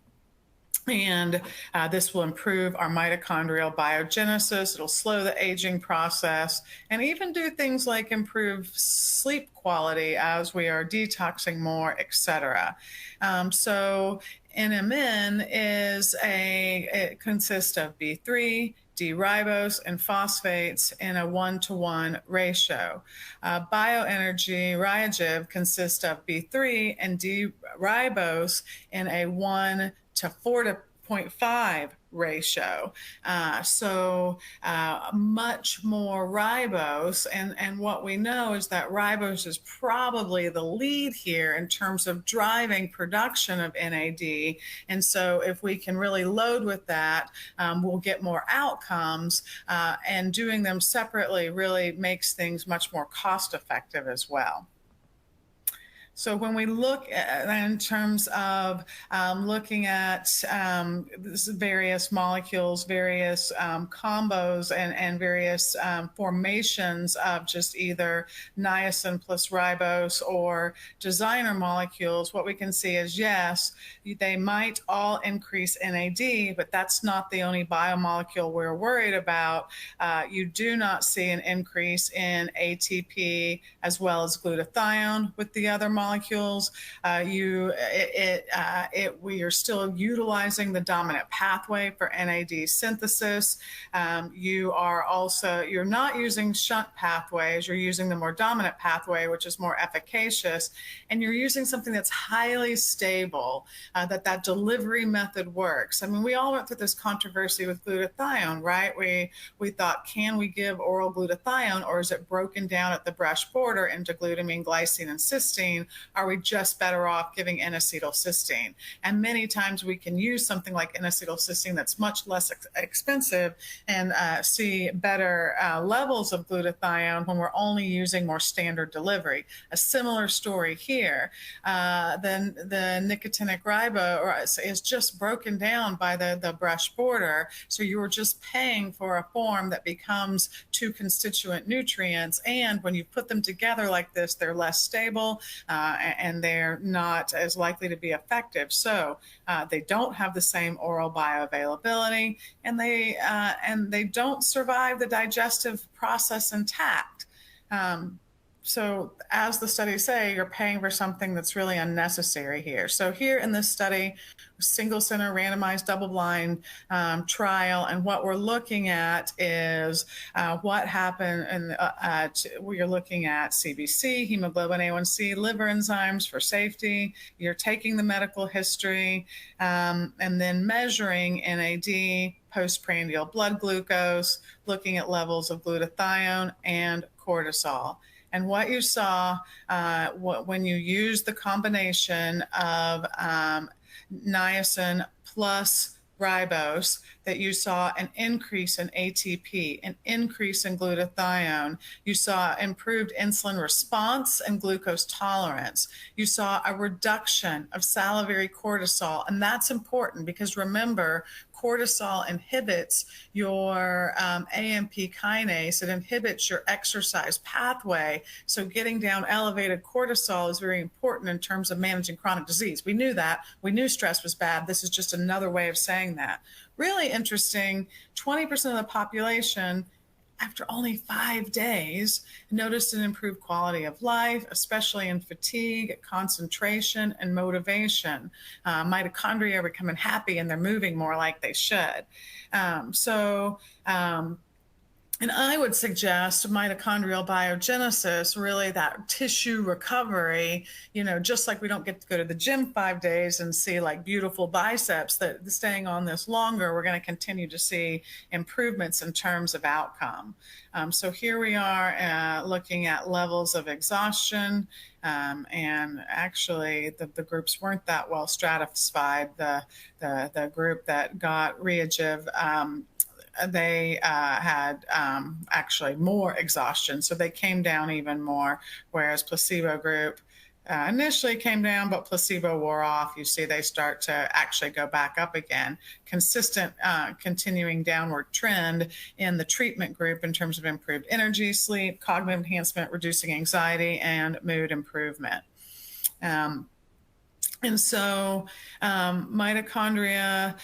And this will improve our mitochondrial biogenesis. It'll slow the aging process and even do things like improve sleep quality as we are detoxing more, etc. So NMN it consists of B3, D-ribose, and phosphates in a 1-to-1 ratio. Bioenergy Ryagiv consists of B3 and D-ribose in a 1 to 4.5 ratio. Much more ribose. And what we know is that ribose is probably the lead here in terms of driving production of NAD. And so if we can really load with that, we'll get more outcomes. And doing them separately really makes things much more cost effective as well. So when we look at, in terms of looking at various molecules, various combos, and various formations of just either niacin plus ribose or designer molecules, what we can see is, yes, they might all increase NAD, but that's not the only biomolecule we're worried about. You do not see an increase in ATP as well as glutathione with the other molecules. We are still utilizing the dominant pathway for NAD synthesis. You're not using shunt pathways. You're using the more dominant pathway, which is more efficacious, and you're using something that's highly stable. That delivery method works. I mean, we all went through this controversy with glutathione, right? We thought, can we give oral glutathione, or is it broken down at the brush border into glutamine, glycine, and cysteine? Are we just better off giving N-acetylcysteine? And many times we can use something like N-acetylcysteine that's much less expensive and see better levels of glutathione when we're only using more standard delivery. A similar story here. Then the nicotinic ribose is just broken down by the brush border. So you're just paying for a form that becomes two constituent nutrients. And when you put them together like this, they're less stable and they're not as likely to be effective. So they don't have the same oral bioavailability, and they don't survive the digestive process intact. So as the studies say, you're paying for something that's really unnecessary here. So here in this study, single center randomized double-blind trial, and what we're looking at is what happened, and we're looking at CBC, hemoglobin A1C, liver enzymes for safety. You're taking the medical history and then measuring NAD, postprandial blood glucose, looking at levels of glutathione and cortisol. And what you saw when you use the combination of niacin plus ribose, that you saw an increase in ATP, an increase in glutathione. You saw improved insulin response and glucose tolerance. You saw a reduction of salivary cortisol. And that's important because remember, cortisol inhibits your AMP kinase. It inhibits your exercise pathway. So getting down elevated cortisol is very important in terms of managing chronic disease. We knew that. We knew stress was bad. This is just another way of saying that. Really interesting, 20% of the population after only 5 days, noticed an improved quality of life, especially in fatigue, concentration, and motivation. Mitochondria are becoming happy and they're moving more like they should. And I would suggest mitochondrial biogenesis, really that tissue recovery, just like we don't get to go to the gym 5 days and see like beautiful biceps, that staying on this longer, we're going to continue to see improvements in terms of outcome. So here we are looking at levels of exhaustion. And actually, the groups weren't that well stratified. The group that got Reagiv, they had actually more exhaustion. So they came down even more, whereas placebo group initially came down, but placebo wore off. You see they start to actually go back up again. Consistent continuing downward trend in the treatment group in terms of improved energy, sleep, cognitive enhancement, reducing anxiety, and mood improvement. And so mitochondria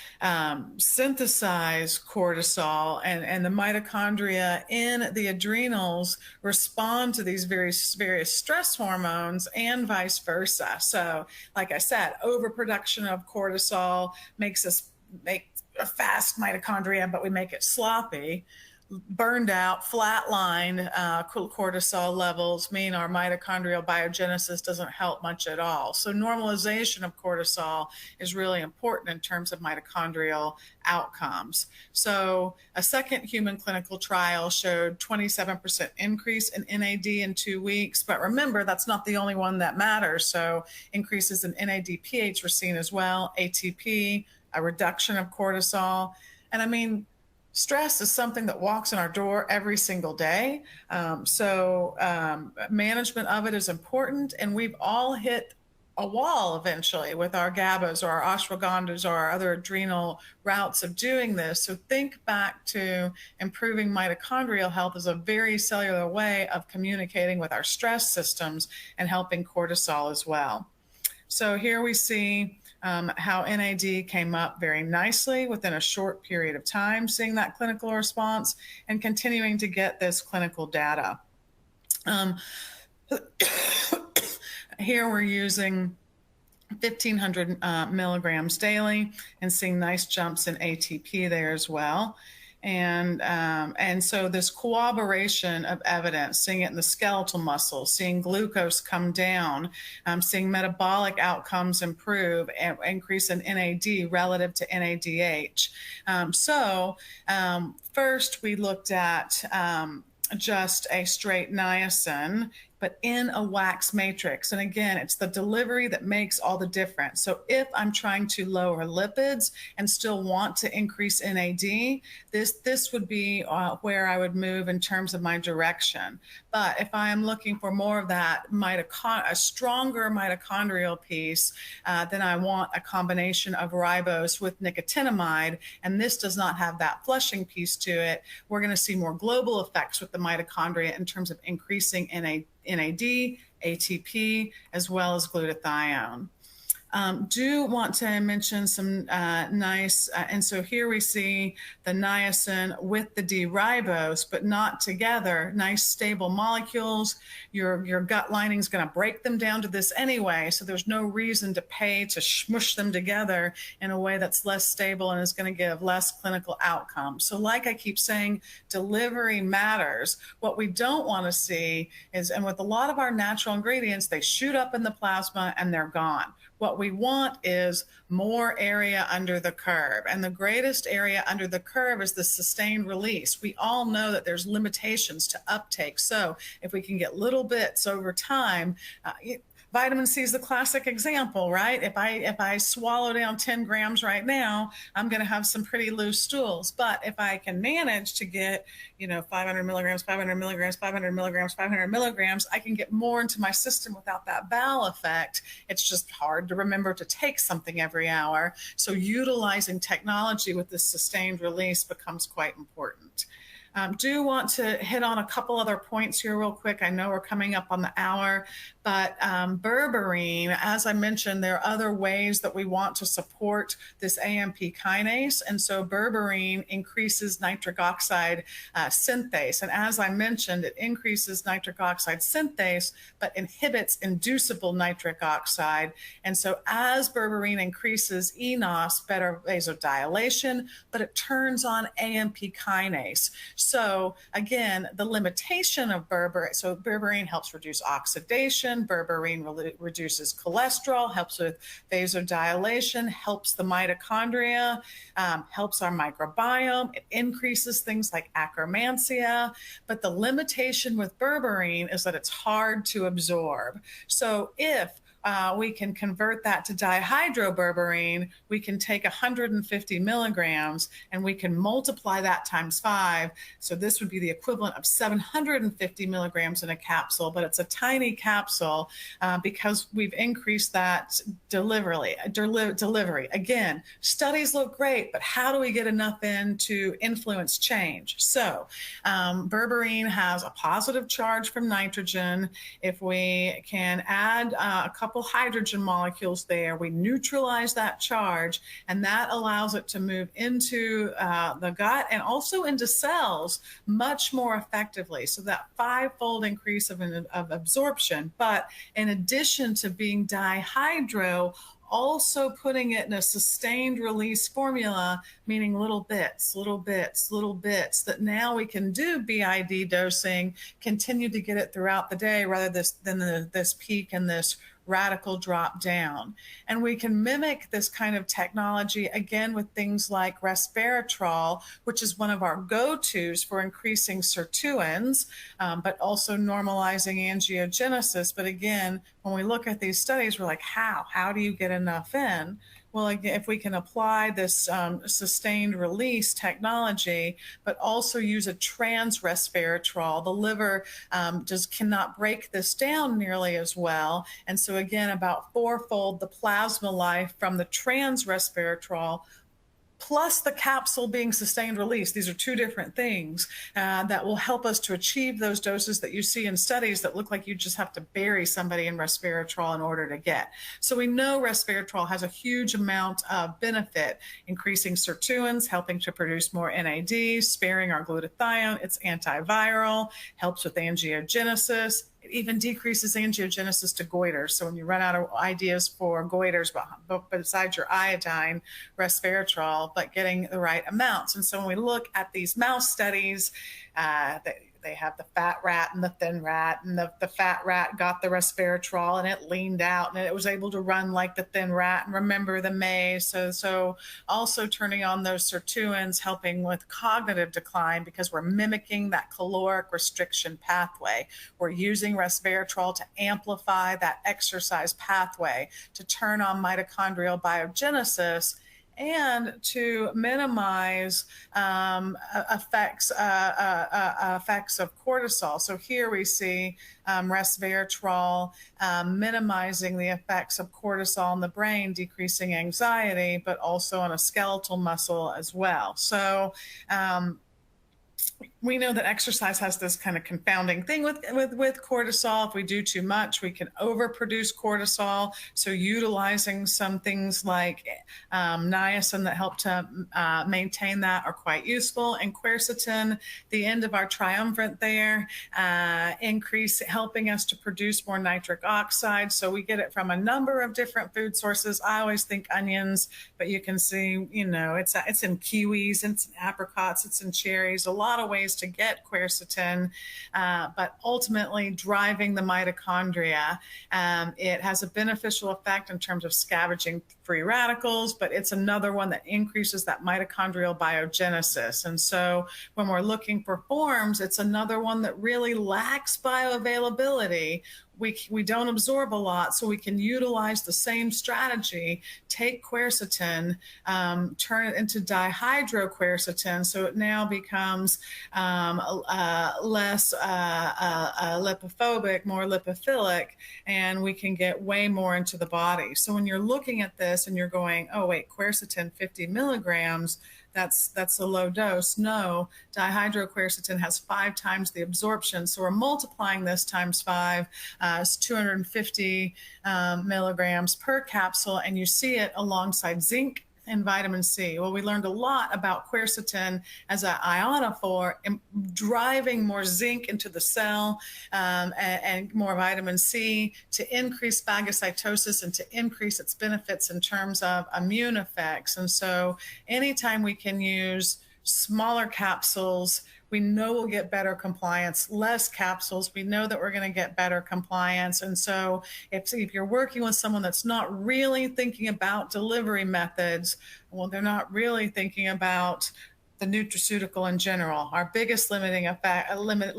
synthesize cortisol, and the mitochondria in the adrenals respond to these various stress hormones and vice versa. So like I said, overproduction of cortisol makes us make a fast mitochondria, but we make it sloppy. Burned out, flatlined cortisol levels mean our mitochondrial biogenesis doesn't help much at all. So normalization of cortisol is really important in terms of mitochondrial outcomes. So a second human clinical trial showed 27% increase in NAD in 2 weeks. But remember, that's not the only one that matters. So increases in NADPH were seen as well, ATP, a reduction of cortisol. And I mean, stress is something that walks in our door every single day. Management of it is important. And we've all hit a wall eventually with our GABAs or our ashwagandhas or our other adrenal routes of doing this. So think back to improving mitochondrial health as a very cellular way of communicating with our stress systems and helping cortisol as well. So here we see how NAD came up very nicely within a short period of time, seeing that clinical response and continuing to get this clinical data. Here we're using 1,500 milligrams daily and seeing nice jumps in ATP there as well. And so this corroboration of evidence, seeing it in the skeletal muscle, seeing glucose come down, seeing metabolic outcomes improve, increase in NAD relative to NADH. First we looked at just a straight niacin, but in a wax matrix. And again, it's the delivery that makes all the difference. So if I'm trying to lower lipids and still want to increase NAD, this would be where I would move in terms of my direction. But if I am looking for more of that a stronger mitochondrial piece, then I want a combination of ribose with nicotinamide, and this does not have that flushing piece to it. We're going to see more global effects with the mitochondria in terms of increasing NAD, ATP, as well as glutathione. Do want to mention some nice, and so here we see the niacin with the D-ribose, but not together, nice stable molecules. Your gut lining is going to break them down to this anyway, so there's no reason to pay to smush them together in a way that's less stable and is going to give less clinical outcomes. So like I keep saying, delivery matters. What we don't want to see is, and with a lot of our natural ingredients, they shoot up in the plasma and they're gone. What we want is more area under the curve. And the greatest area under the curve is the sustained release. We all know that there's limitations to uptake. So if we can get little bits over time, Vitamin C is the classic example, right? If I swallow down 10 grams right now, I'm going to have some pretty loose stools. But if I can manage to get, 500 milligrams, 500 milligrams, 500 milligrams, 500 milligrams, I can get more into my system without that bowel effect. It's just hard to remember to take something every hour. So utilizing technology with this sustained release becomes quite important. Do want to hit on a couple other points here real quick. I know we're coming up on the hour, but berberine, as I mentioned, there are other ways that we want to support this AMP kinase. And so berberine increases nitric oxide synthase. And as I mentioned, it increases nitric oxide synthase, but inhibits inducible nitric oxide. And so as berberine increases eNOS, better vasodilation, but it turns on AMP kinase. So again, the limitation of berberine, so berberine helps reduce oxidation, berberine reduces cholesterol, helps with vasodilation, helps the mitochondria, helps our microbiome, it increases things like akkermansia, but the limitation with berberine is that it's hard to absorb. So if we can convert that to dihydroberberine, we can take 150 milligrams and we can multiply that times 5. So this would be the equivalent of 750 milligrams in a capsule, but it's a tiny capsule because we've increased that delivery. Again, studies look great, but how do we get enough in to influence change? So berberine has a positive charge from nitrogen. If we can add a couple hydrogen molecules there, we neutralize that charge, and that allows it to move into the gut and also into cells much more effectively. So that 5-fold increase of absorption. But in addition to being dihydro, also putting it in a sustained release formula, meaning little bits, that now we can do BID dosing, continue to get it throughout the day rather than this peak and this radical drop down. And we can mimic this kind of technology again with things like resveratrol, which is one of our go-tos for increasing sirtuins, but also normalizing angiogenesis. But again, when we look at these studies, we're like, how do you get enough in? Well, again, if we can apply this sustained release technology, but also use a trans resveratrol, the liver just cannot break this down nearly as well. And so again, about 4-fold the plasma life from the trans resveratrol plus the capsule being sustained release. These are two different things that will help us to achieve those doses that you see in studies that look like you just have to bury somebody in resveratrol in order to get. So we know resveratrol has a huge amount of benefit, increasing sirtuins, helping to produce more NAD, sparing our glutathione. It's antiviral, helps with angiogenesis. It even decreases angiogenesis to goiters. So when you run out of ideas for goiters, but besides your iodine, resveratrol, but getting the right amounts. And so when we look at these mouse studies, they have the fat rat and the thin rat, and the fat rat got the resveratrol and it leaned out and it was able to run like the thin rat and remember the maze. So also turning on those sirtuins, helping with cognitive decline because we're mimicking that caloric restriction pathway. We're using resveratrol to amplify that exercise pathway to turn on mitochondrial biogenesis and to minimize effects of cortisol. So here we see resveratrol minimizing the effects of cortisol in the brain, decreasing anxiety, but also on a skeletal muscle as well. So we know that exercise has this kind of confounding thing with cortisol. If we do too much, we can overproduce cortisol. So utilizing some things like niacin that help to maintain that are quite useful. And quercetin, the end of our triumvirate there, helping us to produce more nitric oxide. So we get it from a number of different food sources. I always think onions, but you can see, it's in kiwis, it's in apricots, it's in cherries, a lot of ways to get quercetin, but ultimately driving the mitochondria. It has a beneficial effect in terms of scavenging free radicals, but it's another one that increases that mitochondrial biogenesis. And so when we're looking for forms, it's another one that really lacks bioavailability. we don't absorb a lot, so we can utilize the same strategy, take quercetin, turn it into dihydroquercetin, so it now becomes less lipophobic, more lipophilic, and we can get way more into the body. So when you're looking at this and you're going, oh wait, quercetin 50 milligrams, that's a low dose. No, dihydroquercetin has 5 times the absorption. So we're multiplying this times 5, it's 250 milligrams per capsule, and you see it alongside zinc and vitamin C. Well, we learned a lot about quercetin as an ionophore, driving more zinc into the cell and more vitamin C to increase phagocytosis and to increase its benefits in terms of immune effects. And so anytime we can use smaller capsules, we know we'll get better compliance. Less capsules, we know that we're going to get better compliance. And so if you're working with someone that's not really thinking about delivery methods, well, they're not really thinking about the nutraceutical in general. Our biggest limiting effect,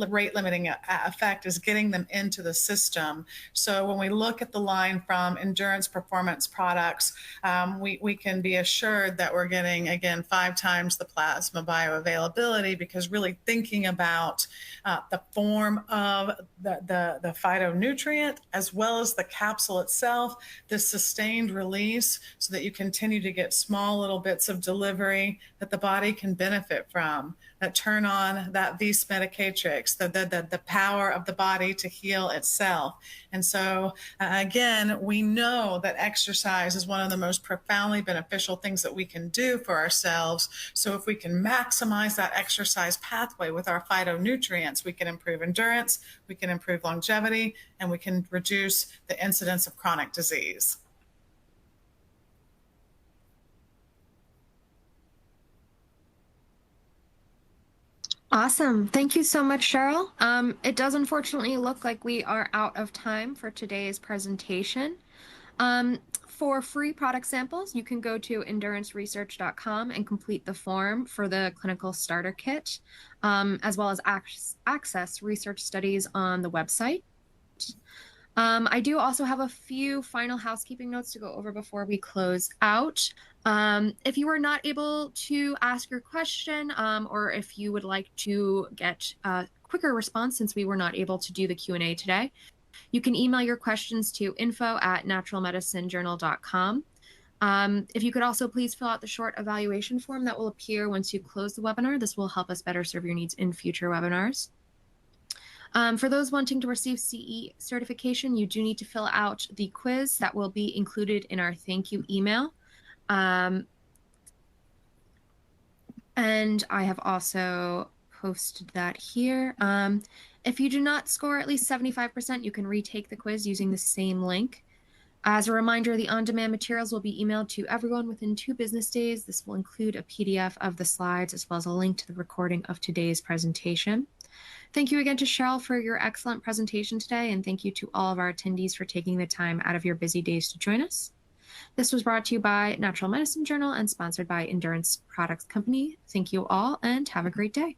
rate limiting effect is getting them into the system. So when we look at the line from Endurance Performance Products, we can be assured that we're getting, again, 5 times the plasma bioavailability, because really thinking about the form of the phytonutrient as well as the capsule itself, this sustained release, so that you continue to get small little bits of delivery that the body can benefit from, that turn on that vis medicatrix, the power of the body to heal itself. And so again, we know that exercise is one of the most profoundly beneficial things that we can do for ourselves. So if we can maximize that exercise pathway with our phytonutrients, we can improve endurance, we can improve longevity, and we can reduce the incidence of chronic disease. Awesome. Thank you so much, Cheryl. It does unfortunately look like we are out of time for today's presentation. For free product samples, you can go to enduranceresearch.com and complete the form for the clinical starter kit, as well as access research studies on the website. I do also have a few final housekeeping notes to go over before we close out. If you were not able to ask your question, or if you would like to get a quicker response since we were not able to do the Q&A today, you can email your questions to info@naturalmedicinejournal.com. If you could also please fill out the short evaluation form that will appear once you close the webinar. This will help us better serve your needs in future webinars. For those wanting to receive CE certification, you do need to fill out the quiz that will be included in our thank you email. And I have also posted that here. If you do not score at least 75%, you can retake the quiz using the same link. As a reminder, the on-demand materials will be emailed to everyone within 2 business days. This will include a PDF of the slides as well as a link to the recording of today's presentation. Thank you again to Cheryl for your excellent presentation today, and thank you to all of our attendees for taking the time out of your busy days to join us. This was brought to you by Natural Medicine Journal and sponsored by Endurance Products Company. Thank you all and have a great day.